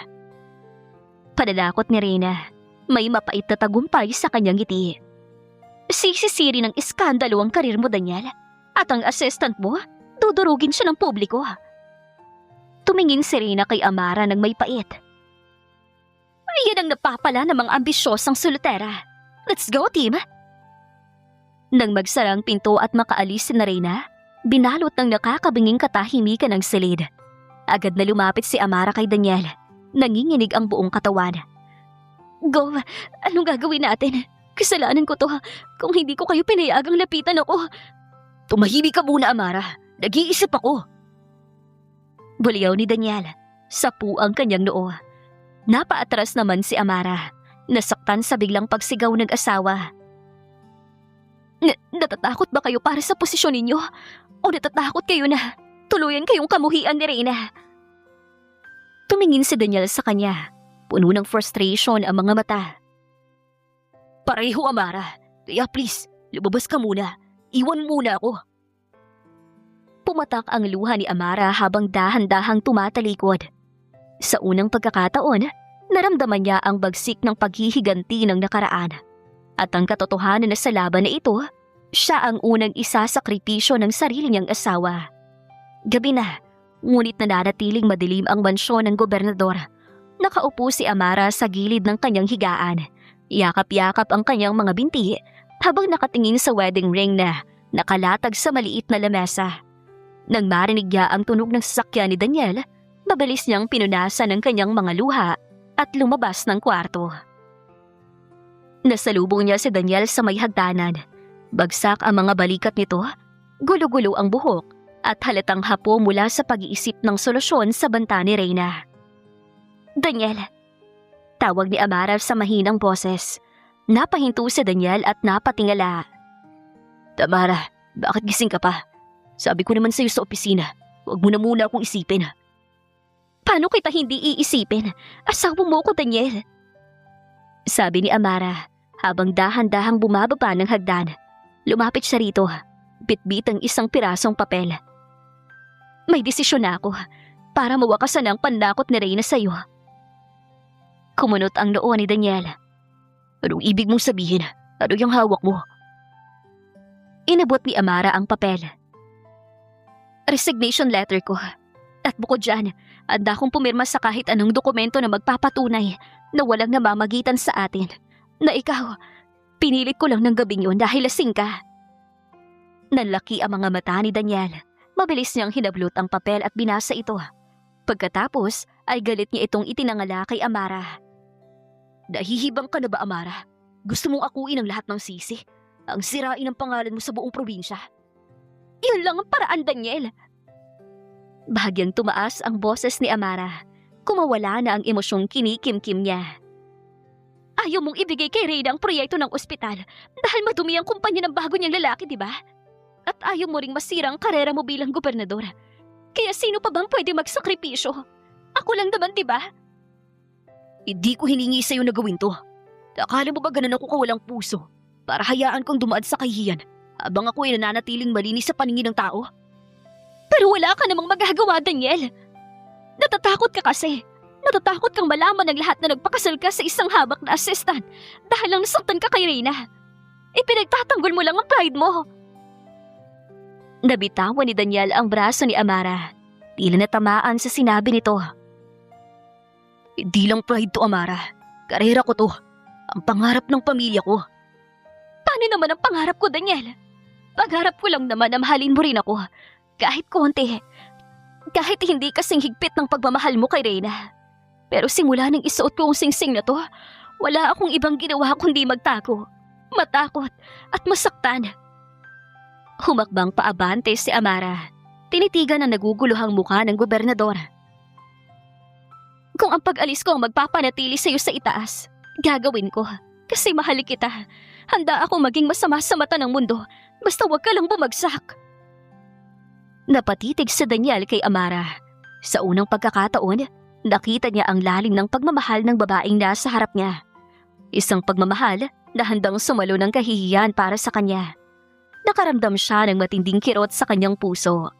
Speaker 1: Panalakot ni Reyna. May mapait na tagumpay sa kanyang ngiti. Sisisiri ng iskandalo ang karir mo, Daniel. At ang assistant mo, dudurugin siya ng publiko. Tumingin si Reyna kay Amara ng may pait. Yan ang napapala ng mga ambisyosang sulutera. Let's go, team! Nang magsara ang pinto at makaalis si Reyna, binalot ng nakakabinging katahimikan ng silid. Agad na lumapit si Amara kay Daniel. Nanginginig ang buong katawan. Go! Anong gagawin natin? Kasalanan ko to. Kung hindi ko kayo pinayagang lapitan ako. Tumahimik ka muna, Amara. Nag-iisip ako. Buliyaw ni Daniel. Sapu ang kanyang noo. Napaatras naman si Amara. Nasaktan sa biglang pagsigaw ng asawa. Natatakot ba kayo para sa posisyon ninyo? O natatakot kayo na tuluyan kayong kamuhian ni Reyna? Tumingin si Daniel sa kanya. Puno ng frustration ang mga mata. Pareho, Amara. Kaya please, lumabas ka muna. Iwan muna ako. Pumatak ang luha ni Amara habang dahan-dahang tumatalikod. Sa unang pagkakataon, naramdaman niya ang bagsik ng paghihiganti ng nakaraan. At ang katotohanan na sa laban na ito, siya ang unang isasakripisyo ng sarili niyang asawa. Gabi na, ngunit nananatiling madilim ang mansyon ng gobernador. Nakaupo si Amara sa gilid ng kanyang higaan. Yakap-yakap ang kanyang mga binti habang nakatingin sa wedding ring na nakalatag sa maliit na lamesa. Nang marinig niya ang tunog ng sasakyan ni Daniel, mabilis niyang pinunasan ang kanyang mga luha at lumabas ng kwarto. Nasalubong niya si Daniel sa may hagdanan. Bagsak ang mga balikat nito, gulo-gulo ang buhok at halatang hapo mula sa pag-iisip ng solusyon sa banta ni Reyna. Daniel, tawag ni Amara sa mahinang boses. Napahinto si Daniel at napatingala. Amara, bakit gising ka pa? Sabi ko naman sa'yo sa opisina, huwag mo na muna akong isipin. Paano kita hindi iisipin? Asawa mo ko, Daniel. Sabi ni Amara habang dahan-dahang bumababa ng hagdan. Lumapit siya rito, bitbit ang isang pirasong papel. May desisyon na ako para mawakasan ang panlakot ni Reyna sa'yo. Kumunot ang noo ni Daniel. Anong ibig mong sabihin? Ano yung hawak mo? Inabot ni Amara ang papel. Resignation letter ko. At bukod dyan, handa akong pumirma sa kahit anong dokumento na magpapatunay na walang namamagitan sa atin. Na ikaw, pinilit ko lang ng gabing yun dahil lasing ka. Nanlaki ang mga mata ni Daniel. Mabilis niyang hinablot ang papel at binasa ito. Pagkatapos ay galit niya itong itinangala kay Amara. Nahihibang ka na ba, Amara? Gusto mong akuin ang lahat ng sisi? Ang sirain ang pangalan mo sa buong probinsya? Yun lang ang paraan, Daniel. Bahagyang tumaas ang boses ni Amara. Kumawala na ang emosyong kinikimkim niya. Ayaw mong ibigay kay Reyna ang proyekto ng ospital dahil madumi ang kumpanya ng bago niyang lalaki, di ba? At ayaw mo ring masira ang karera mo bilang gobernador. Kaya sino pa bang pwede magsakripisyo? Ako lang naman, di ba? Hindi ko hiningi sa'yo na gawin to. Akala mo ba ganun ako kawalang puso para hayaan kong dumaan sa kahihiyan habang ako ay nananatiling malinis sa paningin ng tao? Pero wala ka namang magagawa, Daniel. Natatakot ka kasi. Natatakot kang malaman ng lahat na nagpakasal ka sa isang habak na assistant dahil lang nasaktan ka kay Reyna. Ipinagtatanggol mo lang ang pride mo. Nabitawan ni Daniel ang braso ni Amara. Tila natamaan sa sinabi nito. Hindi lang pride to, Amara. Karera ko to. Ang pangarap ng pamilya ko. Paano naman ang pangarap ko, Daniel? Pangarap ko lang naman na mahalin mo rin ako. Kahit konti. Kahit hindi kasing higpit ng pagmamahal mo kay Reyna. Pero simula nang isuot ko ang singsing na to, wala akong ibang ginawa kundi magtago, matakot at masaktan. Humakbang paabante si Amara. Tinitigan ang naguguluhang mukha ng gobernador. Kung ang pag-alis ko ang magpapanatili sa iyo sa itaas, gagawin ko. Kasi mahal kita. Handa akong maging masama sa mata ng mundo. Basta wag ka lang bumagsak. Napatitig si Daniel kay Amara. Sa unang pagkakataon, nakita niya ang lalim ng pagmamahal ng babaeng nasa harap niya. Isang pagmamahal na handang sumalo ng kahihiyan para sa kanya. Nakaramdam siya ng matinding kirot sa kanyang puso.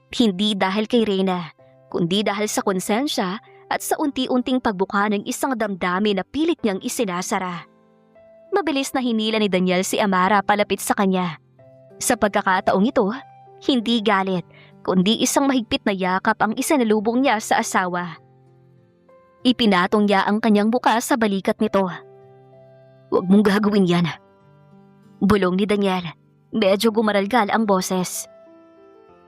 Speaker 1: Hindi dahil kay Reyna, kundi dahil sa konsensya at sa unti-unting pagbuka ng isang damdamin na pilit niyang isinasara. Mabilis na hinila ni Daniel si Amara palapit sa kanya. Sa pagkakataong ito, hindi galit, kundi isang mahigpit na yakap ang isinalubong niya sa asawa. Ipinatong niya ang kanyang buka sa balikat nito. Huwag mong gagawin yan. Bulong ni Daniel. Medyo gumaralgal ang boses.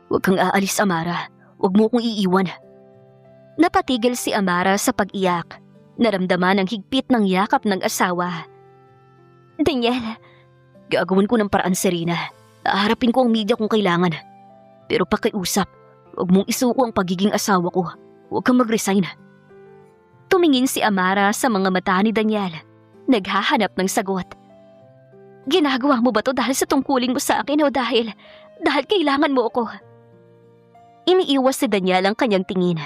Speaker 1: Huwag kang aalis, Amara. Huwag mo kong iiwan. Napatigil si Amara sa pag-iyak. Naramdaman ang higpit ng yakap ng asawa. Daniel. Gagawin ko ng paraan, Serena. Haharapin ko ang media kung kailangan. Pero pakiusap, huwag mong isuko ang pagiging asawa ko. Huwag kang mag-resign. Tumingin si Amara sa mga mata ni Daniel. Naghahanap ng sagot. Ginagawa mo ba to dahil sa tungkulin mo sa akin o dahil kailangan mo ako? Iniiwas si Daniel ang kanyang tingin.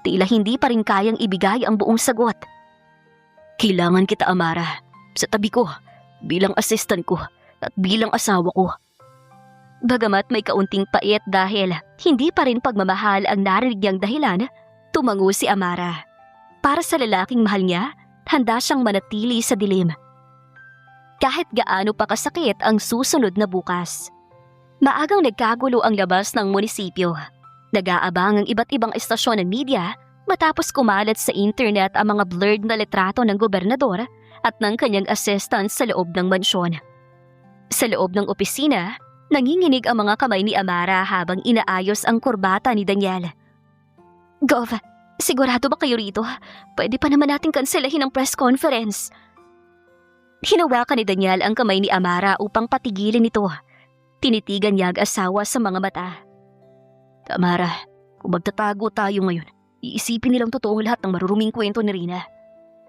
Speaker 1: Tila hindi pa rin kayang ibigay ang buong sagot. Kailangan kita, Amara. Sa tabi ko, bilang assistant ko at bilang asawa ko. Bagamat may kaunting pait dahil hindi pa rin pagmamahal ang narinig niyang dahilan, tumango si Amara. Para sa lalaking mahal niya, handa siyang manatili sa dilim. Kahit gaano pa kasakit ang susunod na bukas. Maagang nagkagulo ang labas ng munisipyo. Nag-aabang ang iba't ibang estasyon ng media matapos kumalat sa internet ang mga blurred na litrato ng gobernador at ng kanyang assistant sa loob ng mansyon. Sa loob ng opisina, nanginginig ang mga kamay ni Amara habang inaayos ang kurbata ni Daniel. Gov, sigurado ba kayo rito? Pwede pa naman nating kanselahin ang press conference. Hinawakan ni Daniel ang kamay ni Amara upang patigilin ito. Tinitigan niya ang asawa sa mga mata. Amara, kung magtatago tayo ngayon, iisipin nilang totoong lahat ng maruruming kwento ni Rina.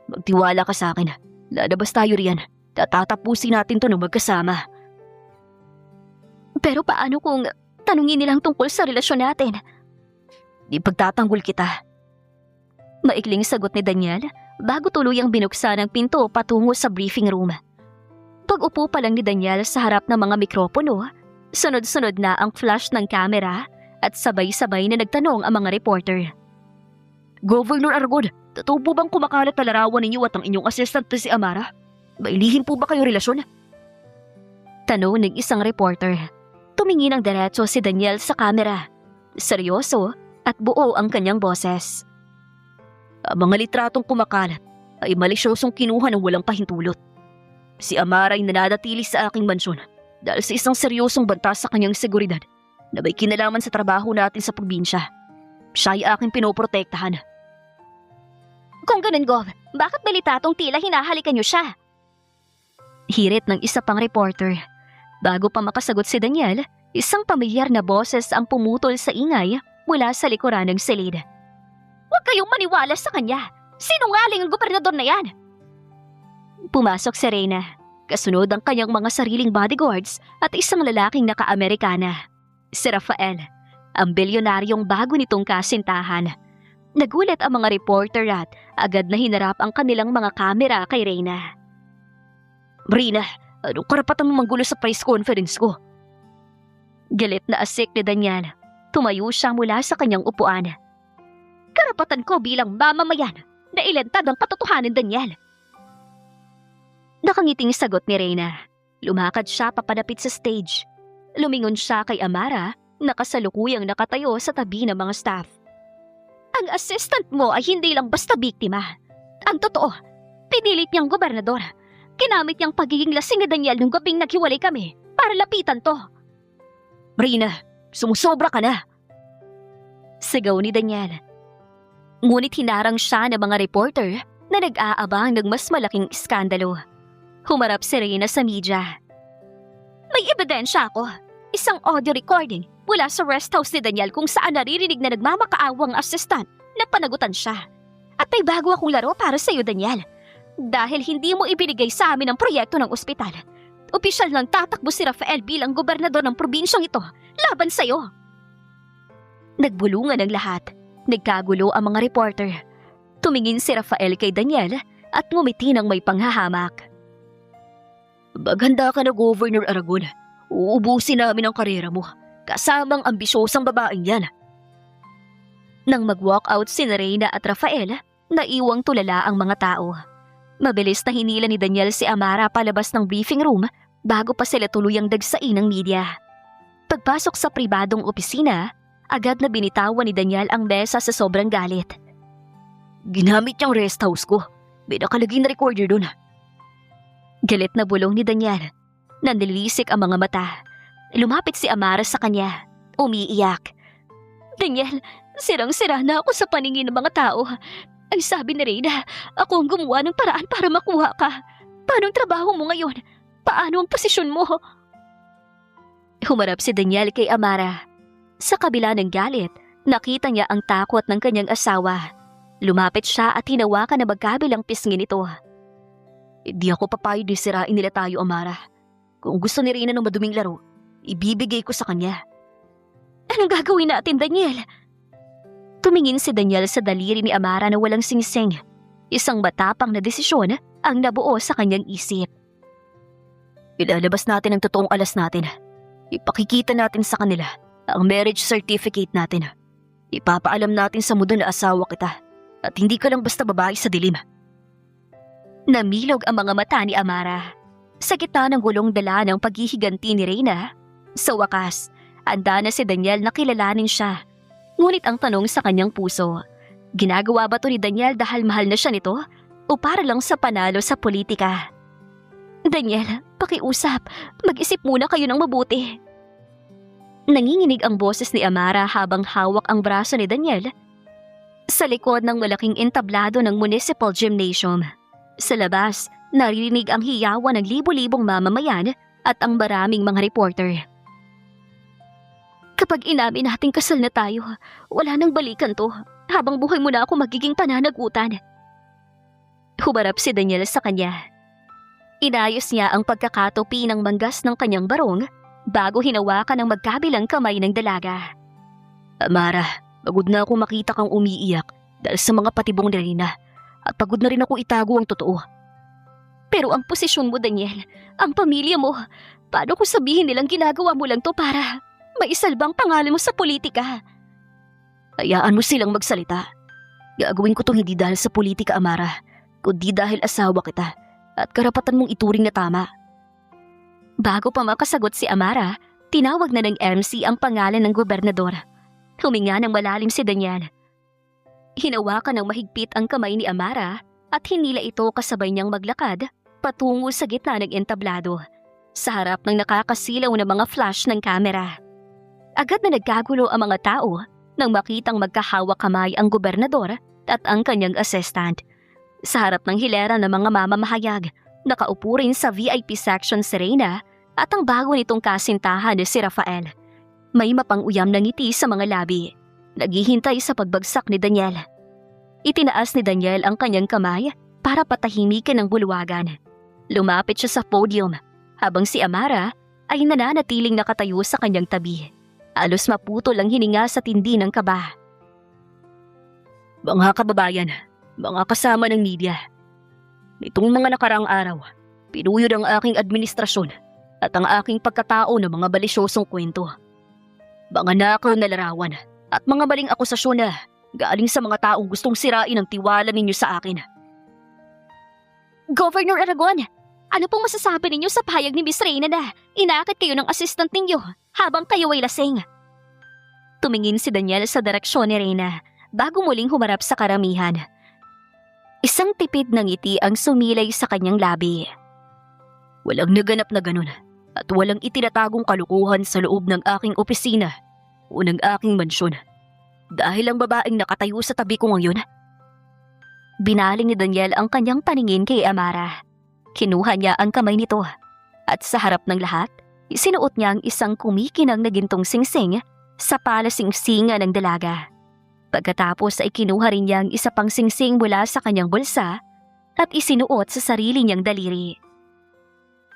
Speaker 1: Magtiwala ka sa akin. Lalabas tayo riyan. Tatatapusin natin to ng magkasama. Pero paano kung tanungin nilang tungkol sa relasyon natin? Di pagtatanggol kita. Maikling sagot ni Daniel bago tuluyang binuksan ang pinto patungo sa briefing room. Pag-upo pa lang ni Daniel sa harap ng mga mikropono, sunod-sunod na ang flash ng kamera at sabay-sabay na nagtanong ang mga reporter. Governor Argon, totoo po bang kumakalat na larawan ninyo at ang inyong assistant na si Amara? May lihim po ba kayo relasyon? Tanong ng isang reporter. Tumingin ang diretso si Daniel sa kamera. Seryoso at buo ang kanyang boses. Ang mga litratong kumakalat ay malisyosong kinuha ng walang pahintulot. Si Amara ay nananatili sa aking mansyon dahil sa isang seryosong banta sa kanyang seguridad na may kinalaman sa trabaho natin sa probinsya. Siya ay aking pinoprotektahan. Kung ganun, Gov, bakit may litatong tila hinahalikan niyo siya? Hirit ng isa pang reporter. Bago pa makasagot si Daniel, isang pamilyar na boses ang pumutol sa ingay mula sa likuran ng silid. Huwag kayong maniwala sa kanya! Sinungaling ang gobernador na yan! Pumasok si Reyna. Kasunod ang kanyang mga sariling bodyguards at isang lalaking naka-Amerikana. Si Rafael, ang bilyonaryong bago nitong kasintahan. Nagulat ang mga reporter at agad na hinarap ang kanilang mga kamera kay Reyna. Reyna, anong karapatan mo manggulo sa press conference ko? Galit na asik ni Daniel. Tumayo siya mula sa kanyang upuan. Karapatan ko bilang mamamayan na ilantad ang katotohanan, Daniel. Nakangiting sagot ni Reyna. Lumakad siya papadapit sa stage. Lumingon siya kay Amara na kasalukuyang nakatayo sa tabi ng mga staff. Ang assistant mo ay hindi lang basta biktima. Ang totoo, pinilit niyang gobernador. Kinamit niyang pagiging lasing ni Daniel nung gabing naghiwalay kami para lapitan to. Reyna, sumusobra ka na. Sigaw ni Daniel. Ngunit hinarang siya ng mga reporter na nag-aabang ng mas malaking iskandalo. Humarap si Reyna sa media. May ebidensya ako. Isang audio recording mula sa rest house ni Daniel kung saan naririnig na nagmamakaawang assistant na panagutan siya. At may bago akong laro para sa iyo, Daniel. Dahil hindi mo ibinigay sa amin ang proyekto ng ospital, opisyal nang tatakbo si Rafael bilang gobernador ng probinsyang ito laban sa iyo. Nagbulungan ang lahat. Nagkagulo ang mga reporter. Tumingin si Rafael kay Daniel at ngumiti ng may panghahamak. Maganda ka na, Governor Aragon. Uubusin namin ang karera mo. Kasamang ambisyosang babaeng yan. Nang mag-walk out si Reyna at Rafael, naiwang tulala ang mga tao. Mabilis na hinila ni Daniel si Amara palabas ng briefing room bago pa sila tuluyang dagsain ng media. Pagpasok sa pribadong opisina, agad na binitawan ni Daniel ang mesa sa sobrang galit. Ginamit niyang rest house ko. May nakalagay na recorder doon. Galit na bulong ni Daniel. Nanlilisik ang mga mata. Lumapit si Amara sa kanya. Umiiyak. Daniel, sirang-sira na ako sa paningin ng mga tao. Ang sabi ni Reyna, ako ang gumawa ng paraan para makuha ka. Paano ang trabaho mo ngayon? Paano ang posisyon mo? Humarap si Daniel kay Amara. Sa kabila ng galit, nakita niya ang takot ng kanyang asawa. Lumapit siya at hinawakan na magkabilang pisngi nito. Hindi ako papayag na sirain nila tayo, Amara. Kung gusto ni Reyna ng maduming laro, ibibigay ko sa kanya. Anong gagawin natin, Daniel? Tumingin si Daniel sa daliri ni Amara na walang singsing. Isang matapang na desisyon ang nabuo sa kanyang isip. Ilalabas natin ang totoong alas natin. Ipakikita natin sa kanila ang marriage certificate natin. Ipapaalam natin sa mundo na asawa kita at hindi ka lang basta babae sa dilim. Namilog ang mga mata ni Amara. Sa gitna ng gulong dala ng paghihiganti ni Reyna, sa wakas, handa na si Daniel na kilalanin siya. Ngunit ang tanong sa kanyang puso, ginagawa ba to ni Daniel dahil mahal na siya nito o para lang sa panalo sa politika? Daniel, pakiusap. Mag-isip muna kayo ng mabuti. Nanginginig ang boses ni Amara habang hawak ang braso ni Daniel sa likod ng malaking entablado ng Municipal Gymnasium. Sa labas, naririnig ang hiyawan ng libo-libong mamamayan at ang maraming mga reporter. Kapag inamin nating kasal na tayo, wala nang balikan to. Habang buhay mo na ako magiging pananagutan. Humarap si Daniel sa kanya. Inayos niya ang pagkakatupi ng manggas ng kanyang barong bago hinawakan ang magkabilang kamay ng dalaga. Amara, pagod na ako makita kang umiiyak dahil sa mga patibong ni Reyna at pagod na rin ako itago ang totoo. Pero ang posisyon mo, Daniel, ang pamilya mo, paano kung sabihin nilang ginagawa mo lang to para maisalbang pangalan mo sa politika? Hayaan mo silang magsalita. Gagawin ko to hindi dahil sa politika, Amara, kundi dahil asawa kita at karapatan mong ituring na tama. Bago pa makasagot si Amara, tinawag na ng MC ang pangalan ng gobernador. Huminga ng malalim si Daniel. Hinawakan ng mahigpit ang kamay ni Amara at hinila ito kasabay niyang maglakad patungo sa gitna ng entablado, sa harap ng nakakasilaw na mga flash ng kamera. Agad na nagkagulo ang mga tao nang makitang magkahawak kamay ang gobernador at ang kanyang assistant. Sa harap ng hilera ng mga mamamahayag, Nakaupo rin sa VIP section si Reyna at ang bago nitong kasintahan na si Rafael. May mapang-uyam na ngiti sa mga labi. Naghihintay sa pagbagsak ni Daniel. Itinaas ni Daniel ang kanyang kamay para patahimikin ang bulwagan. Lumapit siya sa podium habang si Amara ay nananatiling nakatayo sa kanyang tabi. Halos maputol ang hininga sa tindi ng kaba. Mga kababayan, mga kasama ng media. Nitong mga nakaraang araw, pinuyod ang aking administrasyon at ang aking pagkatao ng mga balisyosong kwento. Mga nakaw na larawan at mga maling akusasyon na galing sa mga taong gustong sirain ang tiwala ninyo sa akin. Governor Aragon, ano pong masasabi ninyo sa pahayag ni Miss Reyna na inakit kayo ng assistant ninyo habang kayo ay lasing? Tumingin si Daniel sa direksyon ni Reyna bago muling humarap sa karamihan. Isang tipid ng ngiti ang sumilay sa kanyang labi. Walang naganap na ganun at walang itinatagong kalukuhan sa loob ng aking opisina o ng aking mansyon. Dahil ang babaeng nakatayo sa tabi ko ngayon. Binaling ni Daniel ang kanyang paningin kay Amara. Kinuha niya ang kamay nito at sa harap ng lahat, isinuot niya ang isang kumikinang na gintong singsing sa palasingsingan ng dalaga. Pagkatapos ay kinuha rin niya ang isa pang singsing mula sa kanyang bulsa at isinuot sa sarili niyang daliri.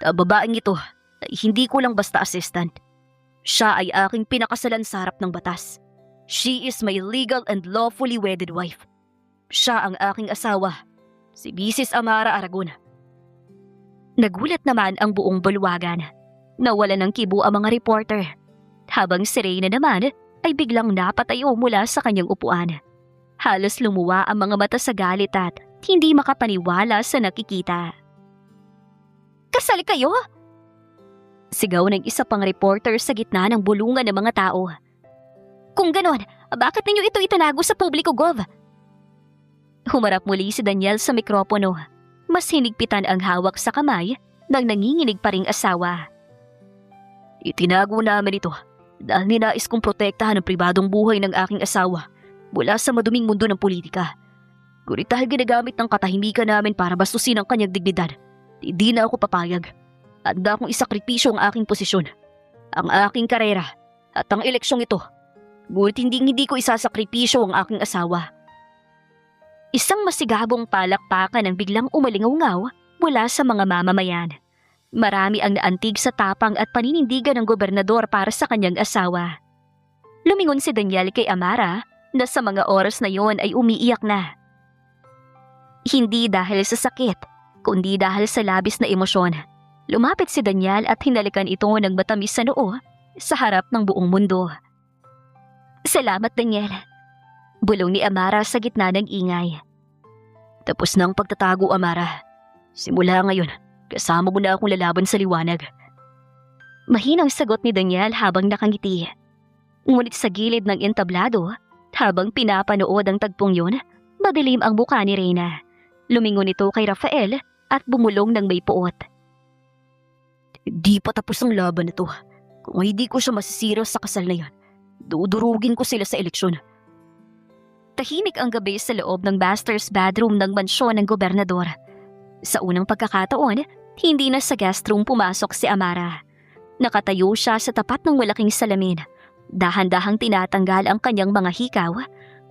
Speaker 1: Ang babaeng ito ay hindi ko lang basta assistant. Siya ay aking pinakasalan sa harap ng batas. She is my legal and lawfully wedded wife. Siya ang aking asawa, si Mrs. Amara Aragon. Nagulat naman ang buong bulwagan. Nawala ng kibo ang mga reporter. Habang si Reyna naman ay biglang napatayo mula sa kanyang upuan. Halos lumuwa ang mga mata sa galit at hindi makapaniwala sa nakikita. Kasal kayo? Sigaw ng isa pang reporter sa gitna ng bulungan ng mga tao. Kung ganon, bakit ninyo ito itinago sa publiko, Gov? Humarap muli si Daniel sa mikropono. Mas hinigpitan ang hawak sa kamay ng nanginginig pa ring asawa. Itinago namin ito dahil ninais kong protektahan ang pribadong buhay ng aking asawa mula sa maduming mundo ng politika. Ngunit dahil ginagamit ng katahimikan namin para bastusin ang kanyang dignidad, hindi na ako papayag. Handa akong isakripisyo ang aking posisyon, ang aking karera at ang eleksyong ito. Ngunit hindi ko isasakripisyo ang aking asawa. Isang masigabong palakpakan ang biglang umalingaw-ngaw mula sa mga mamamayan. Marami ang naantig sa tapang at paninindigan ng gobernador para sa kanyang asawa. Lumingon si Daniel kay Amara na sa mga oras na yon ay umiiyak na. Hindi dahil sa sakit, kundi dahil sa labis na emosyon. Lumapit si Daniel at hinalikan ito ng matamis sa noo sa harap ng buong mundo. Salamat, Daniel. Bulong ni Amara sa gitna ng ingay. Tapos na ang pagtatago, Amara. Simula ngayon, kasama mo na akong lalaban sa liwanag. Mahinang sagot ni Daniel habang nakangiti. Ngunit sa gilid ng entablado, habang pinapanood ang tagpong yun, madilim ang mukha ni Reyna. Lumingon ito kay Rafael at bumulong ng may puot. Di pa tapos ang laban na to. Kung hindi ko siya masisira sa kasal na yan, dudurugin ko sila sa eleksyon. Tahimik ang gabi sa loob ng master's bedroom ng mansyon ng gobernador. Sa unang pagkakataon, hindi na sa guest room pumasok si Amara. Nakatayo siya sa tapat ng malaking salamin. Dahan-dahang tinatanggal ang kanyang mga hikaw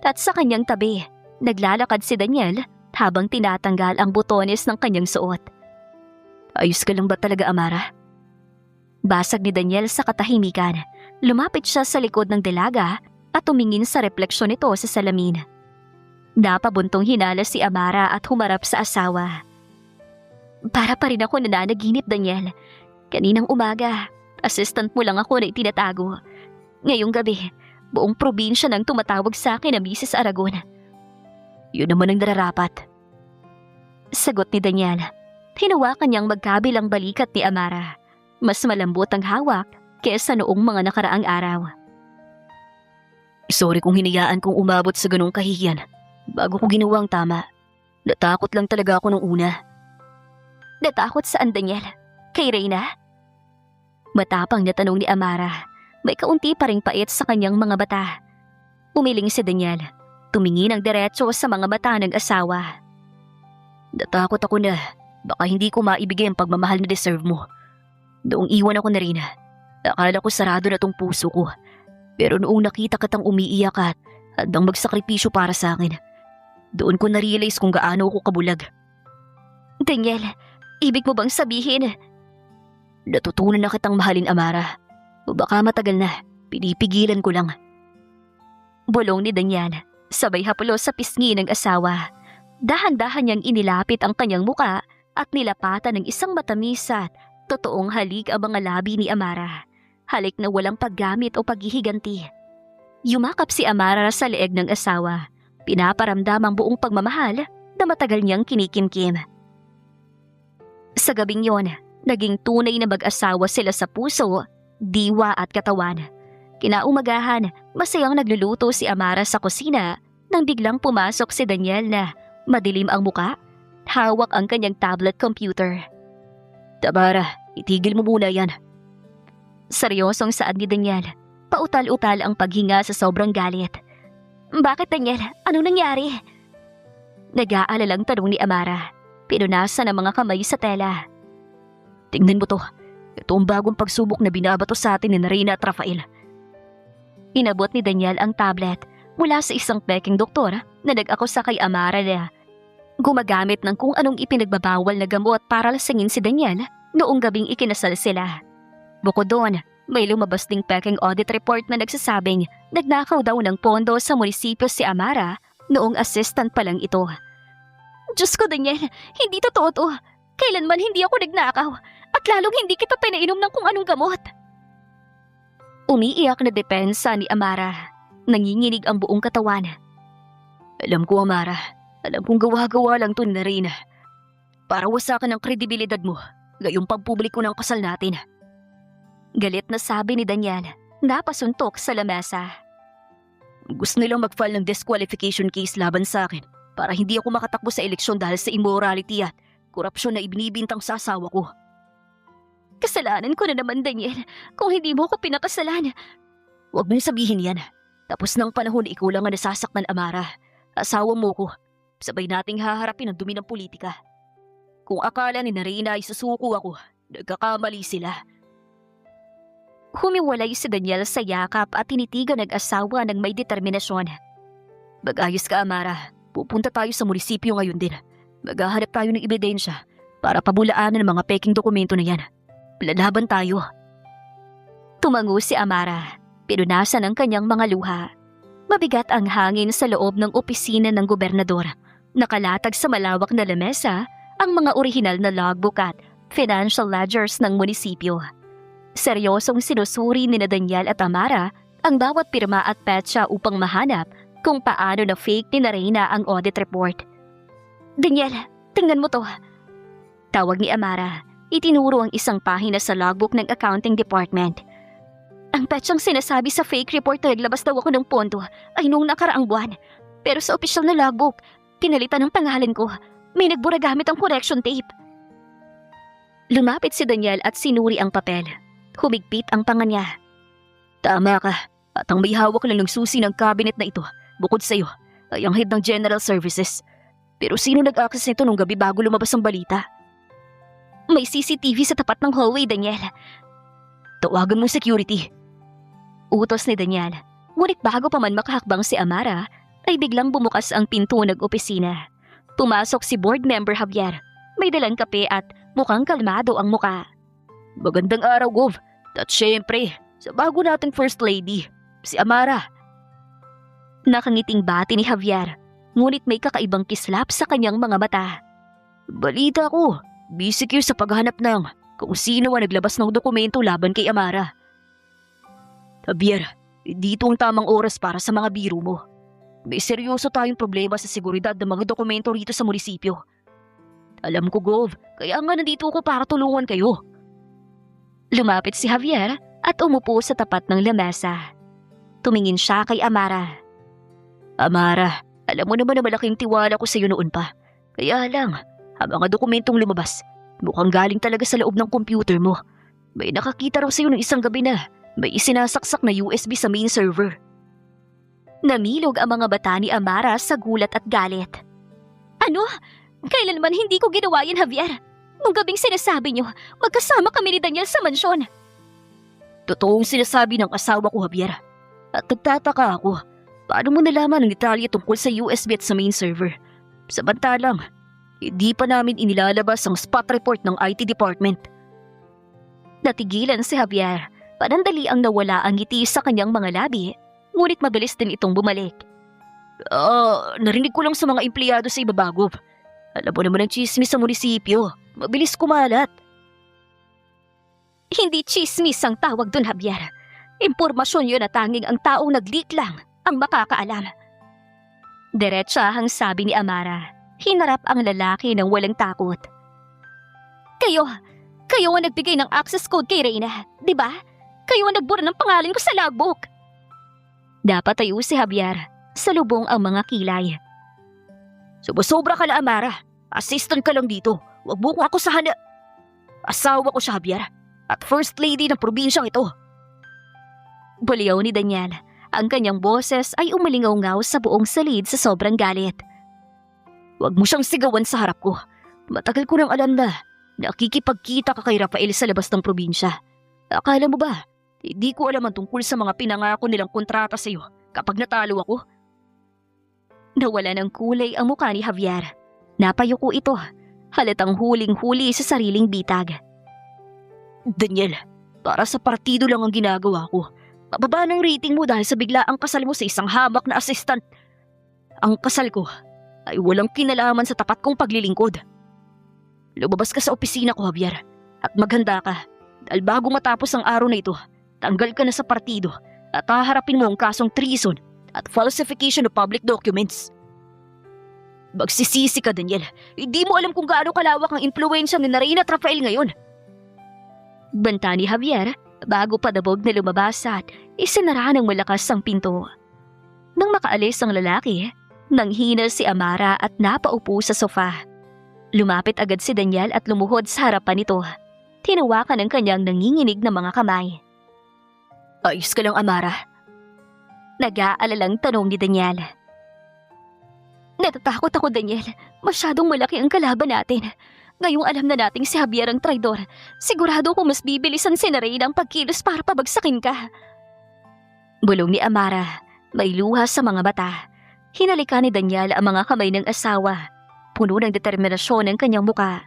Speaker 1: at sa kanyang tabi, naglalakad si Daniel habang tinatanggal ang butones ng kanyang suot. Ayos ka lang ba talaga, Amara? Basag ni Daniel sa katahimikan. Lumapit siya sa likod ng dalaga at tumingin sa refleksyon nito sa salamin. Napabuntong hinala si Amara at humarap sa asawa. Para pa rin ako nananaginip, Daniel. Kaninang umaga, assistant mo lang ako na itinatago. Ngayong gabi, buong probinsya nang tumatawag sa akin na Mrs. Aragon. Yun naman ang nararapat. Sagot ni Daniel. Hinawakan niyang magkabilang balikat ni Amara. Mas malambot ang hawak kesa noong mga nakaraang araw. Sorry kung hinayaan kong umabot sa ganong kahihiyan bago ko ginawang tama. Natakot lang talaga ako nung una. Natakot saan, Daniel? Kay Reyna? Matapang na tanong ni Amara. May kaunti pa ring pait sa kanyang mga bata. Umiling si Daniel. Tumingin ang diretso sa mga mata ng asawa. Natakot ako na Baka hindi ko maibigay ang pagmamahal na deserve mo. Noong iwan ako na rin, akala ko sarado na tong puso ko. Pero noong nakita kitang umiiyak at handang magsakripisyo para sa akin, doon ko na-realize kung gaano ako kabulag. Daniel, ibig mo bang sabihin? Natutunan na kitang mahalin, Amara. O baka matagal na, pinipigilan ko lang. Bulong ni Daniel, sabay haplos sa pisngi ng asawa. Dahan-dahan niyang inilapit ang kanyang muka at nilapatan ng isang matamis at totoong halik ang mga labi ni Amara. Halik na walang paggamit o paghihiganti. Yumakap si Amara sa leeg ng asawa. Pinaparamdam ang buong pagmamahal na matagal niyang kinikimkim. Sa gabing yon, naging tunay na mag-asawa sila sa puso, diwa at katawan. Kinaumagahan, masayang nagluluto si Amara sa kusina nang biglang pumasok si Daniel na madilim ang muka, hawak ang kanyang tablet computer. Amara, itigil mo muna yan. Seryosong saad ni Daniel, pautal-utal ang paghinga sa sobrang galit. Bakit, Daniel? Anong nangyari? Nag-aalalang tanong ni Amara, pinunasan ang mga kamay sa tela. Tingnan mo to. Ito ang bagong pagsubok na binabato sa atin ni Reyna at Rafael. Inabot ni Daniel ang tablet mula sa isang peking doktor na nag-akusa kay Amara na gumagamit ng kung anong ipinagbabawal na gamot para lasingin si Daniel noong gabing ikinasal sila. Bukod doon, may lumabas ding peking audit report na nagsasabing nagnakaw daw ng pondo sa munisipyo si Amara noong assistant pa lang ito. Diyos ko, Daniel, hindi totoo to. Kailanman hindi ako nagnakaw at lalong hindi kita pinainom ng kung anong gamot. Umiiyak na depensa ni Amara. Nanginginig ang buong katawan. Alam ko, Amara. Alam kong gawa-gawa lang to na rin. Para wasakan ang kredibilidad mo, gayong pagpubliko ng kasal natin. Galit na sabi ni Daniel, napasuntok sa lamesa. Gusto nilang mag-file ng disqualification case laban sa akin para hindi ako makatakbo sa eleksyon dahil sa immorality at korupsyon na ibinibintang sa asawa ko. Kasalanan ko na naman, Daniel, kung hindi mo ako pinakasalan. Huwag mo sabihin yan. Tapos ng panahon ikaw lang ang nasasaktan, Amara. Asawa mo ko. Sabay nating haharapin ang dumi ng politika. Kung akala ni Reyna ay susuko ako, nagkakamali sila. Humiwalay si Daniel sa yakap at tinitigan ng asawa ng may determinasyon. Mag-ayos ka, Amara. Pupunta tayo sa munisipyo ngayon din. Maghahanap tayo ng ebidensya para pabulaanan ng mga peking dokumento na yan. Lalaban tayo. Tumango si Amara. Pinunasan ang kanyang mga luha. Mabigat ang hangin sa loob ng opisina ng gobernador. Nakalatag sa malawak na lamesa ang mga orihinal na logbook at financial ledgers ng munisipyo. Seryosong sinusuri ni Daniel at Amara ang bawat pirma at petsa upang mahanap kung paano na fake ni Reyna ang audit report. Daniel, tingnan mo to. Tawag ni Amara. Itinuro ang isang pahina sa logbook ng accounting department. Ang petsang sinasabi sa fake report na naglabas daw ako ng pondo ay noong nakaraang buwan. Pero sa opisyal na logbook, pinalitan ng pangalan ko. May nagbura gamit ang correction tape. Lumapit si Daniel at sinuri ang papel. Humigpit ang panga niya. Tama ka. At ang may hawak lang ng susi ng cabinet na ito, bukod sa'yo, ay ang head ng General Services. Pero sino nag-access nito nung gabi bago lumabas ang balita? May CCTV sa tapat ng hallway, Daniel. Tawagan mo security. Utos ni Daniel. Ngunit bago pa man makahakbang si Amara, ay biglang bumukas ang pinto ng opisina. Pumasok si board member Javier. May dalang kape at mukhang kalmado ang muka. Magandang araw, Gov. At syempre, sa bago nating First Lady, si Amara. Nakangiting bati ni Javier, ngunit may kakaibang kislap sa kanyang mga mata. Balita ko, busy kayo sa paghanap ng kung sino ang naglabas ng dokumento laban kay Amara. Javier, dito ang tamang oras para sa mga biro mo. May seryoso tayong problema sa seguridad ng mga dokumento rito sa munisipyo. Alam ko, Gov, kaya nga nandito ako para tulungan kayo. Lumapit si Javier at umupo sa tapat ng lamesa. Tumingin siya kay Amara. Amara, alam mo naman na malaking tiwala ko sa iyo noon pa. Kaya lang, ang mga dokumentong lumabas, mukhang galing talaga sa loob ng computer mo. May nakakita raw sa iyo ng isang gabi na may isinasaksak na USB sa main server. Namilog ang mga bata ni Amara sa gulat at galit. Ano? Kailanman hindi ko ginawa yan, Javier. Nung gabing sinasabi niyo, magkasama kami ni Daniel sa mansyon. Totoong sinasabi ng asawa ko, Javier. At nagtataka ako, paano mo nalaman ang detalye tungkol sa USB at sa main server? Samantalang, hindi pa namin inilalabas ang spot report ng IT department. Natigilan si Javier. Panandali ang nawala ang ngiti sa kanyang mga labi, ngunit mabilis din itong bumalik. Narinig ko lang sa mga empleyado sa Ibabagov. Alam mo naman ang chismis sa munisipyo. Mabilis kumalat. Hindi chismis ang tawag dun, Javier. Impormasyon yun na tanging ang taong nag-leak lang ang makakaalam. Diretsahang sabi ni Amara. Hinarap ang lalaki ng walang takot. Kayo ang nagbigay ng access code kay Reyna, di ba? Kayo ang nagbura ng pangalan ko sa logbook. Dapat tayo si Javier. Salubong ang mga kilay. Sobra ka na, Amara. Assistant ka lang dito. Huwag mo ko ako sa Asawa ko siya, Javier. At first lady ng probinsyang ito. Baliw ni Daniel. Ang kanyang boses ay umalingaw-ngaw sa buong salid sa sobrang galit. Huwag mo siyang sigawan sa harap ko. Matagal ko nang alam na nakikipagkita ka kay Rafael sa labas ng probinsya. Akala mo ba, hindi ko alam ang tungkol sa mga pinangako nilang kontrata sa iyo kapag natalo ako? Nawala ng kulay ang mukha ni Javier. Napayuko ito. Halatang huling-huli sa sariling bitag. Daniel, para sa partido lang ang ginagawa ko. Mababa ng rating mo dahil sa biglaang kasal mo sa isang hamak na assistant. Ang kasal ko ay walang kinalaman sa tapat kong paglilingkod. Lumabas ka sa opisina ko, Javier, at maghanda ka. Dahil bago matapos ang araw na ito, tanggal ka na sa partido at haharapin mo ang kasong treason at falsification of public documents. Magsisisi ka, Daniel. Hindi mo alam kung gaano kalawak ang impluensya ni Reyna at Rafael ngayon. Banta ni Javier bago padabog na lumabas at isinara ng malakas ang pinto. Nang makaalis ang lalaki, nanghina si Amara at napaupo sa sofa. Lumapit agad si Daniel at lumuhod sa harapan nito. Tinawakan ang kanyang nanginginig na mga kamay. Ayos ka lang, Amara? Nag-aalalang tanong ni Daniel. Natatakot ako, Daniel. Masyadong malaki ang kalaban natin. Ngayong alam na nating si Javier ang traidor, sigurado ko mas bibilisan si Reyna ang pagkilos para pabagsakin ka. Bulong ni Amara, may luha sa mga mata. Hinalikan ni Daniel ang mga kamay ng asawa. Puno ng determinasyon ang kanyang muka.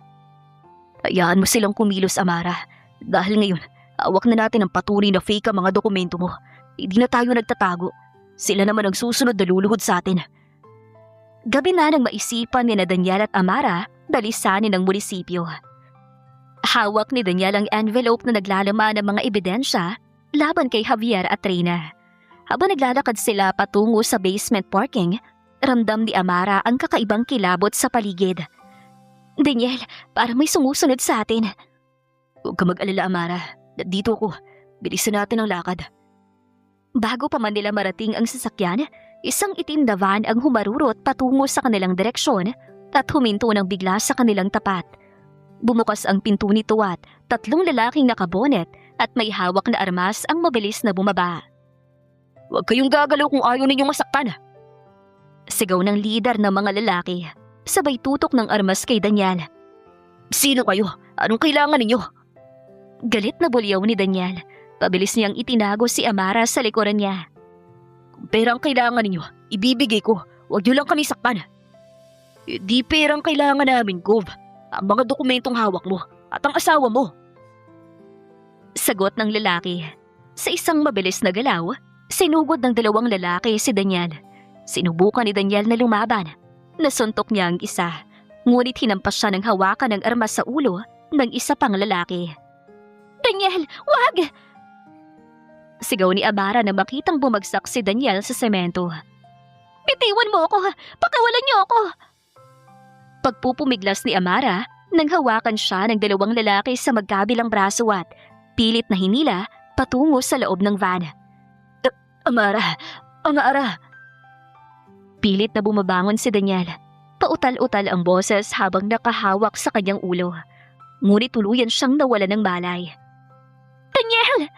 Speaker 1: Hayaan mo silang kumilos, Amara. Dahil ngayon, awak na natin ang patunay na fake ang mga dokumento mo. Hindi na tayo nagtatago. Sila naman ang susunod na luluhod sa atin. Gabi na nang maisipan ni na Daniel at Amara, dalisanin ng munisipyo. Hawak ni Daniel ang envelope na naglalaman ng mga ebidensya laban kay Javier at Reyna. Habang naglalakad sila patungo sa basement parking, ramdam ni Amara ang kakaibang kilabot sa paligid. Daniel, parang may sumusunod sa atin. Huwag ka mag-alala, Amara. Dito ako. Bilisan natin ang lakad. Bago pa man nila marating ang sasakyan, isang itim na van ang humarurot patungo sa kanilang direksyon at huminto ng bigla sa kanilang tapat. Bumukas ang pinto nito at 3 lalaking nakabonet at may hawak na armas ang mabilis na bumaba. Huwag kayong gagalaw kung ayaw ninyong masaktan. Sigaw ng lider ng mga lalaki, sabay tutok ng armas kay Daniel. Sino kayo? Anong kailangan ninyo? Galit na bulyaw ni Daniel. Pabilis niyang itinago si Amara sa likuran niya. Kung pera ang kailangan ninyo, ibibigay ko. Huwag niyo lang kami saktan. Di perang kailangan namin, Gov. Ang mga dokumentong hawak mo at ang asawa mo. Sagot ng lalaki. Sa isang mabilis na galaw, sinugod ng 2 lalaki si Daniel. Sinubukan ni Daniel na lumaban. Nasuntok niya ang isa, ngunit hinampas siya ng hawakan ng armas sa ulo ng isa pang lalaki. Daniel, wag! Sigaw ni Amara na makitang bumagsak si Daniel sa semento. Bitiwan mo ako! Pakawalan niyo ako! Pagpupumiglas ni Amara, nang hawakan siya ng 2 lalaki sa magkabilang braso at pilit na hinila patungo sa loob ng van. Amara! Amara! Pilit na bumabangon si Daniel. Pautal-utal ang boses habang nakahawak sa kanyang ulo. Ngunit tuluyan siyang nawala ng malay. Daniel!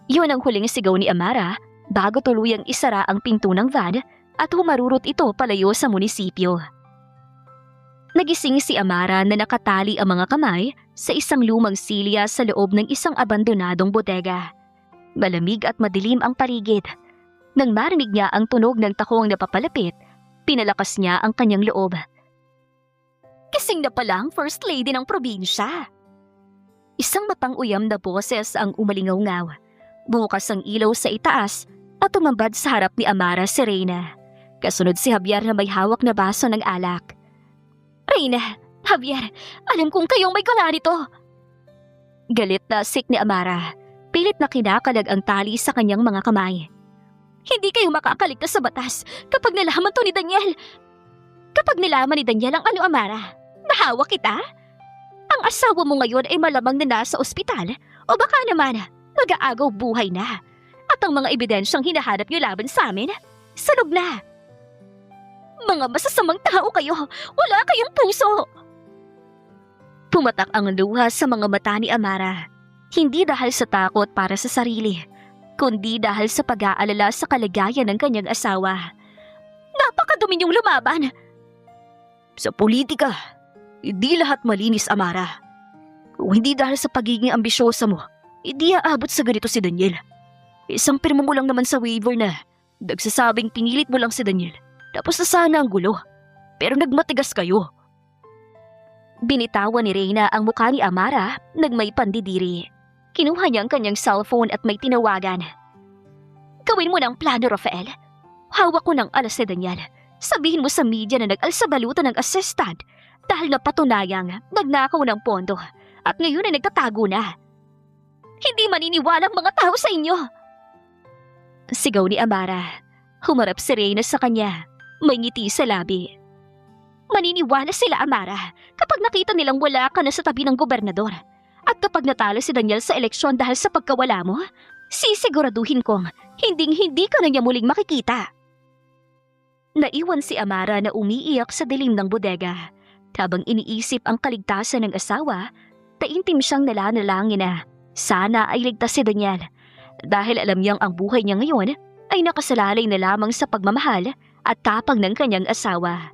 Speaker 1: Yun ang huling sigaw ni Amara bago tuluyang isara ang pinto ng van at humarurot ito palayo sa munisipyo. Nagising si Amara na nakatali ang mga kamay sa isang lumang silya sa loob ng isang abandonadong bodega. Malamig at madilim ang paligid. Nang marinig niya ang tunog ng takong na papalapit, pinalakas niya ang kanyang loob. Kasing na palang First Lady ng probinsya. Isang mapang-uyam na boses ang umalingaw-ngaw. Bukas ang ilaw sa itaas at tumambad sa harap ni Amara si Reyna. Kasunod si Javier na may hawak na baso ng alak. Reyna, Javier, alam kong kayong may gawa nito. Galit na sik ni Amara. Pilit na kinakalag ang tali sa kanyang mga kamay. Hindi kayo makakaligtas sa batas kapag nalaman to ni Daniel. Kapag nalaman ni Daniel ang ano, Amara, nahawa kita? Ang asawa mo ngayon ay malamang na nasa ospital o baka naman mag-aagaw buhay na. At ang mga ebidensyang hinahanap niyo laban sa amin, sunog na. Mga masasamang tao kayo, wala kayong puso. Pumatak ang luha sa mga mata ni Amara. Hindi dahil sa takot para sa sarili, kundi dahil sa pag-aalala sa kalagayan ng kanyang asawa. Napakadumi niyong lumaban. Sa politika, hindi lahat malinis, Amara. Kung hindi dahil sa pagiging ambisyosa mo, hindi aabot sa ganito si Daniel. Isang pirma mo lang naman sa waiver na nagsasabing pinilit mo lang si Daniel. Tapos na sana ang gulo. Pero nagmatigas kayo. Binitawan ni Reyna ang mukha ni Amara nang may pandidiri. Kinuha niya ang kanyang cellphone at may tinawagan. Gawin mo ng plano, Rafael. Hawak ko ng alas ni Daniel. Sabihin mo sa media na nag-alsabalutan ng assistant dahil napatunayang nagnakaw ng pondo at ngayon ay nagtatago na. Hindi maniniwala ang mga tao sa inyo. Sigaw ni Amara. Humarap si Reyna sa kanya. May ngiti sa labi. Maniniwala sila, Amara, kapag nakita nilang wala ka na sa tabi ng gobernador. At kapag natalo si Daniel sa eleksyon dahil sa pagkawala mo, sisiguraduhin kong hinding-hindi ka na niya muling makikita. Naiwan si Amara na umiiyak sa dilim ng bodega. Habang iniisip ang kaligtasan ng asawa, taintim siyang nalanalangin na sana ay ligtas si Daniel. Dahil alam niyang ang buhay niya ngayon ay nakasalalay na lamang sa pagmamahal at tapang ng kanyang asawa.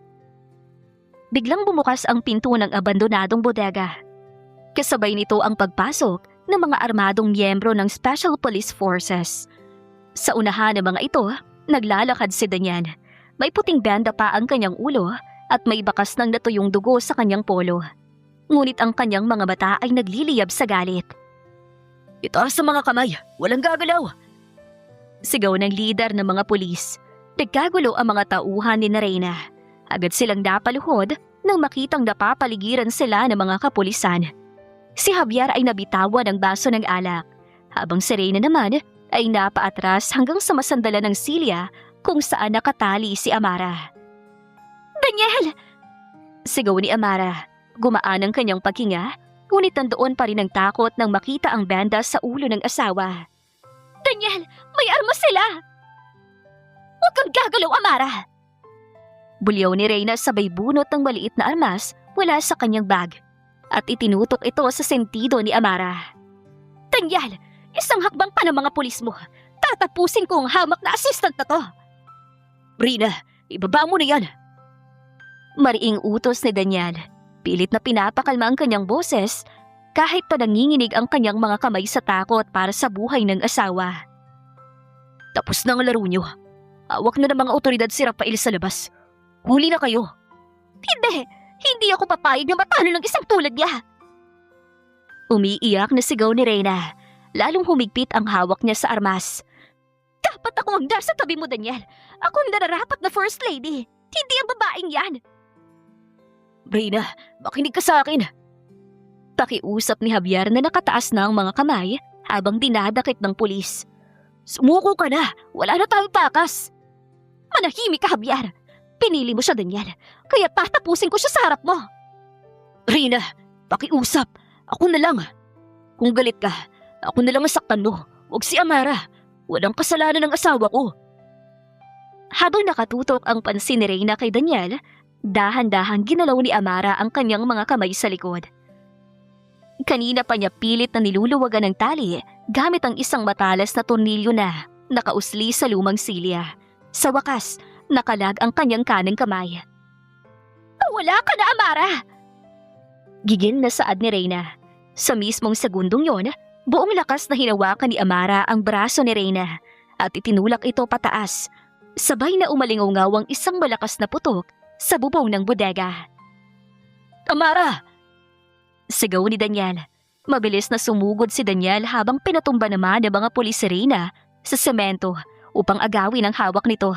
Speaker 1: Biglang bumukas ang pinto ng abandonadong bodega. Kasabay nito ang pagpasok ng mga armadong miyembro ng Special Police Forces. Sa unahan ng mga ito, naglalakad si Daniel. May puting benda pa ang kanyang ulo at may bakas ng natuyong dugo sa kanyang polo. Ngunit ang kanyang mga mata ay nagliliyab sa galit. Itaas sa mga kamay, walang gagalaw! Sigaw ng lider ng mga pulis. Nagkagulo ang mga tauhan ni Reyna. Agad silang napaluhod nang makitang napapaligiran sila ng mga kapulisan. Si Javier ay nabitawan ng baso ng alak, habang si Reyna naman ay napaatras hanggang sa masandalan ng silya kung saan nakatali si Amara. Daniel! Sigaw ni Amara. Gumaan ang kanyang paghinga, ngunit nandoon pa rin ang takot nang makita ang benda sa ulo ng asawa. Daniel! May armas sila! Huwag kang gagalaw, Amara! Bulyaw ni Reyna sabay bunot ng maliit na armas mula sa kanyang bag at itinutok ito sa sentido ni Amara. Daniel! Isang hakbang pa ng mga pulis mo. Tatapusin ko ang hamak na assistant na to. Reyna, ibaba mo na yan. Mariing utos ni Daniel. Pilit na pinapakalma ang kanyang boses kahit pa nanginginig ang kanyang mga kamay sa takot para sa buhay ng asawa. Tapos na ang laro niyo. Hawak na ng mga otoridad si Rafael sa labas. Huli na kayo. Hindi! Hindi ako papayag na matalo ng isang tulad niya. Umiiyak na sigaw ni Reyna. Lalong humigpit ang hawak niya sa armas. Dapat ako ang nasa tabi mo, Daniel. Ako ang nararapat na First Lady. Hindi ang babaeng yan. Reyna, makinig ka sa akin. Pakiusap ni Javier na nakataas na ang mga kamay habang dinadakit ng pulis. Sumuko ka na. Wala na tayong takas. Manahimik ka, Javier. Pinili mo siya, Daniel. Kaya tatapusin ko siya sa harap mo. Reyna, pakiusap. Ako na lang. Kung galit ka, ako na lang ang saktan mo. Huwag si Amara. Walang kasalanan ng asawa ko. Habang nakatutok ang pansin ni Reyna kay Daniel, dahan-dahan ginalaw ni Amara ang kanyang mga kamay sa likod. Kanina pa niya pilit na niluluwagan ng tali gamit ang isang matalas na tornilyo na nakausli sa lumang silya. Sa wakas, nakalag ang kanyang kanang kamay. Magsimula ka na, Amara! Gigil na saad ni Reyna. Sa mismong segundong yon, buong lakas na hinawakan ni Amara ang braso ni Reyna at itinulak ito pataas. Sabay na umalingaw ang isang malakas na putok sa bubong ng bodega. Amara! Sigaw ni Daniel. Mabilis na sumugod si Daniel habang pinatumba naman ng mga pulis si Reyna sa semento upang agawin ang hawak nito.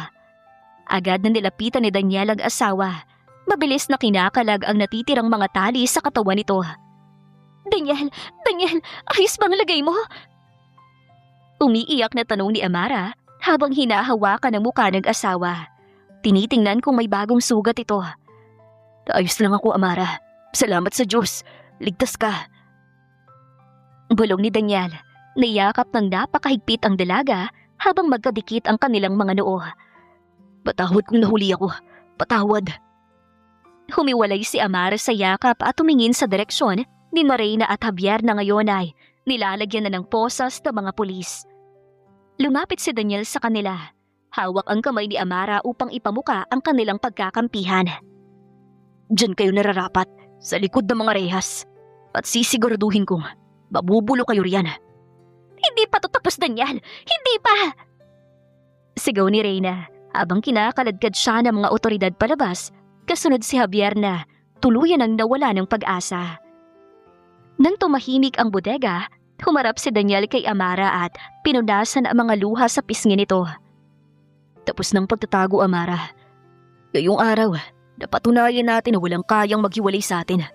Speaker 1: Agad na nilapitan ni Daniel ang asawa. Mabilis na kinakalag ang natitirang mga tali sa katawan nito. Daniel! Daniel! Ayos bang lagay mo? Umiiyak na tanong ni Amara habang hinahawakan ang mukha ng asawa. Tinitingnan kung may bagong sugat ito. Ayos lang ako, Amara. Salamat sa Diyos. Ligtas ka. Bulong ni Daniel. Niyakap ng napakahigpit ang dalaga habang magkadikit ang kanilang mga noo. Patawad kung nahuli ako. Patawad. Humiwalay si Amara sa yakap at tumingin sa direksyon ni Reyna at Javier na ngayon ay nilalagyan na ng posas ng mga pulis. Lumapit si Daniel sa kanila. Hawak ang kamay ni Amara upang ipamuka ang kanilang pagkakampihan. Diyan kayo nararapat sa likod ng mga rehas at sisiguraduhin kong mabubulo kayo riyan. Hindi pa to tapos, Daniel! Hindi pa! Sigaw ni Reyna habang kinakaladkad siya ng mga otoridad palabas. Kasunod si Javier na tuluyan ang nawala ng pag-asa. Nang tumahimik ang bodega, humarap si Daniel kay Amara at pinunasan ang mga luha sa pisngi nito. Tapos ng pagtatago, Amara. Ngayong araw, napatunayan natin na walang kayang maghiwalay sa atin.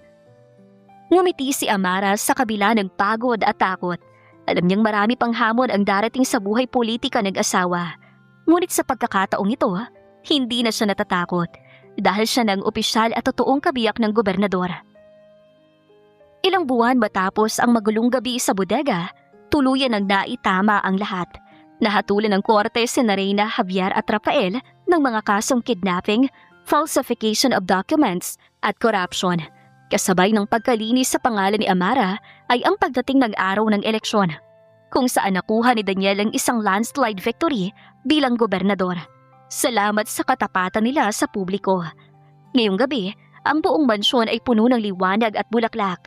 Speaker 1: Ngumiti si Amara sa kabila ng pagod at takot. Alam niyang marami pang hamon ang darating sa buhay politika ng asawa. Ngunit sa pagkakataong ito, hindi na siya natatakot dahil siya ng opisyal at totoong kabiyak ng gobernador. Ilang buwan matapos ang magulong gabi sa bodega, tuluyan ang naitama ang lahat. Nahatulan ng korte si Reyna, Javier at Rafael ng mga kasong kidnapping, falsification of documents at corruption. Kasabay ng pagkalinis sa pangalan ni Amara ay ang pagdating ng araw ng eleksyon, kung saan nakuha ni Daniel ang isang landslide victory bilang gobernador. Salamat sa katapatan nila sa publiko. Ngayong gabi, ang buong mansyon ay puno ng liwanag at bulaklak.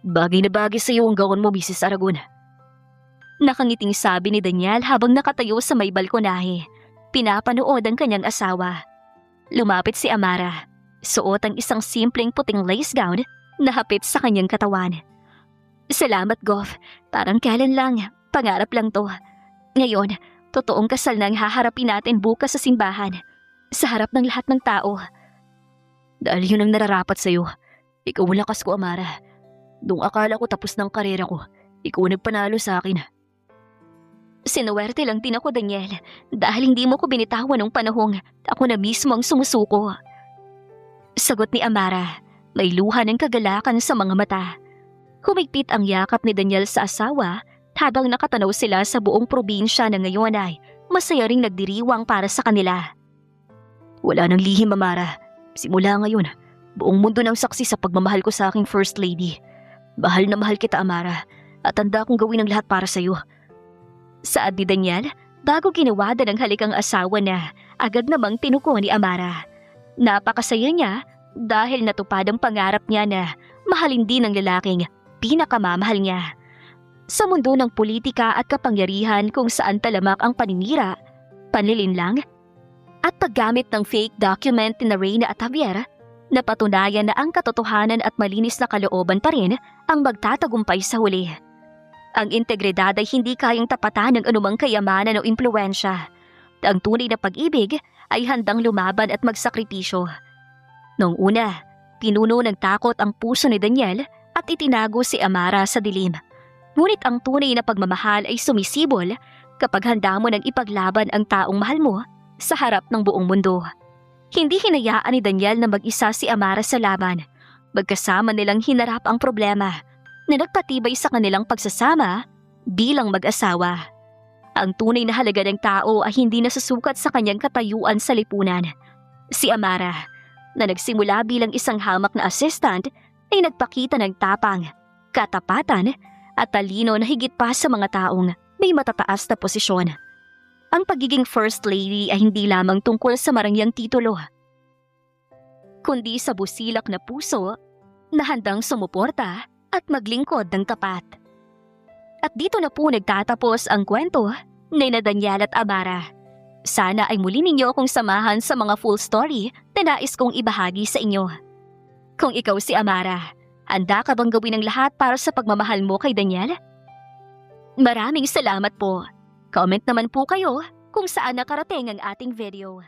Speaker 1: Bagay na bagay sa iyo ang gawin mo, Mrs. Aragon. Nakangiting sabi ni Daniel habang nakatayo sa may balkonahe. Pinapanood ang kanyang asawa. Lumapit si Amara. Suot ang isang simpleng puting lace gown na hapit sa kanyang katawan. Salamat, Goff. Parang kailan lang. Pangarap lang to. Ngayon, totoong kasal na ang haharapin natin bukas sa simbahan. Sa harap ng lahat ng tao. Dahil yun ang nararapat sa'yo. Ikaw ang lakas ko, Amara. Nung akala ko tapos ng karera ko, ikaw nagpanalo sa akin. Sinuwerte lang din ako, Daniel. Dahil hindi mo ko binitawan nung panahong ako na mismo ang sumusuko. Sagot ni Amara. May luha ng kagalakan sa mga mata. Humigpit ang yakap ni Daniel sa asawa habang nakatanaw sila sa buong probinsya na ngayon ay masaya ring nagdiriwang para sa kanila. Wala nang lihim, Amara. Simula ngayon, buong mundo ng saksi sa pagmamahal ko sa aking First Lady. Mahal na mahal kita, Amara, at handa akong gawin ang lahat para sa iyo. Saad ni Daniel, bago ginawada ng halik ang asawa na agad namang tinuko ni Amara. Napakasaya niya dahil natupad ang pangarap niya na mahalin din ng lalaking pinakamamahal niya. Sa mundo ng politika at kapangyarihan kung saan talamak ang paninira, panlilinlang, at paggamit ng fake document ni Reyna at Javier, napatunayan na ang katotohanan at malinis na kalooban pa rin ang magtatagumpay sa huli. Ang integridad ay hindi kayang tapatan ng anumang kayamanan o impluwensya. Ang tunay na pag-ibig ay handang lumaban at magsakripisyo. Noong una, pinuno ng takot ang puso ni Daniel at itinago si Amara sa dilim. Ngunit ang tunay na pagmamahal ay sumisibol kapag handa mo nang ipaglaban ang taong mahal mo sa harap ng buong mundo. Hindi hinayaan ni Daniel na mag-isa si Amara sa laban. Magkasama nilang hinarap ang problema na nagpatibay sa kanilang pagsasama bilang mag-asawa. Ang tunay na halaga ng tao ay hindi nasusukat sa kanyang katayuan sa lipunan. Si Amara, na nagsimula bilang isang hamak na assistant, ay nagpakita ng tapang, katapatan at talino na higit pa sa mga taong may matataas na posisyon. Ang pagiging First Lady ay hindi lamang tungkol sa marangyang titulo. kundi sa busilak na puso na handang sumuporta at maglingkod ng tapat. At dito na po nagtatapos ang kwento ni na Daniel at Amara. Sana ay muli ninyo akong samahan sa mga full story na nais kong ibahagi sa inyo. Kung ikaw si Amara, handa ka bang gawin ang lahat para sa pagmamahal mo kay Daniel? Maraming salamat po. Comment naman po kayo kung saan nakarating ang ating video.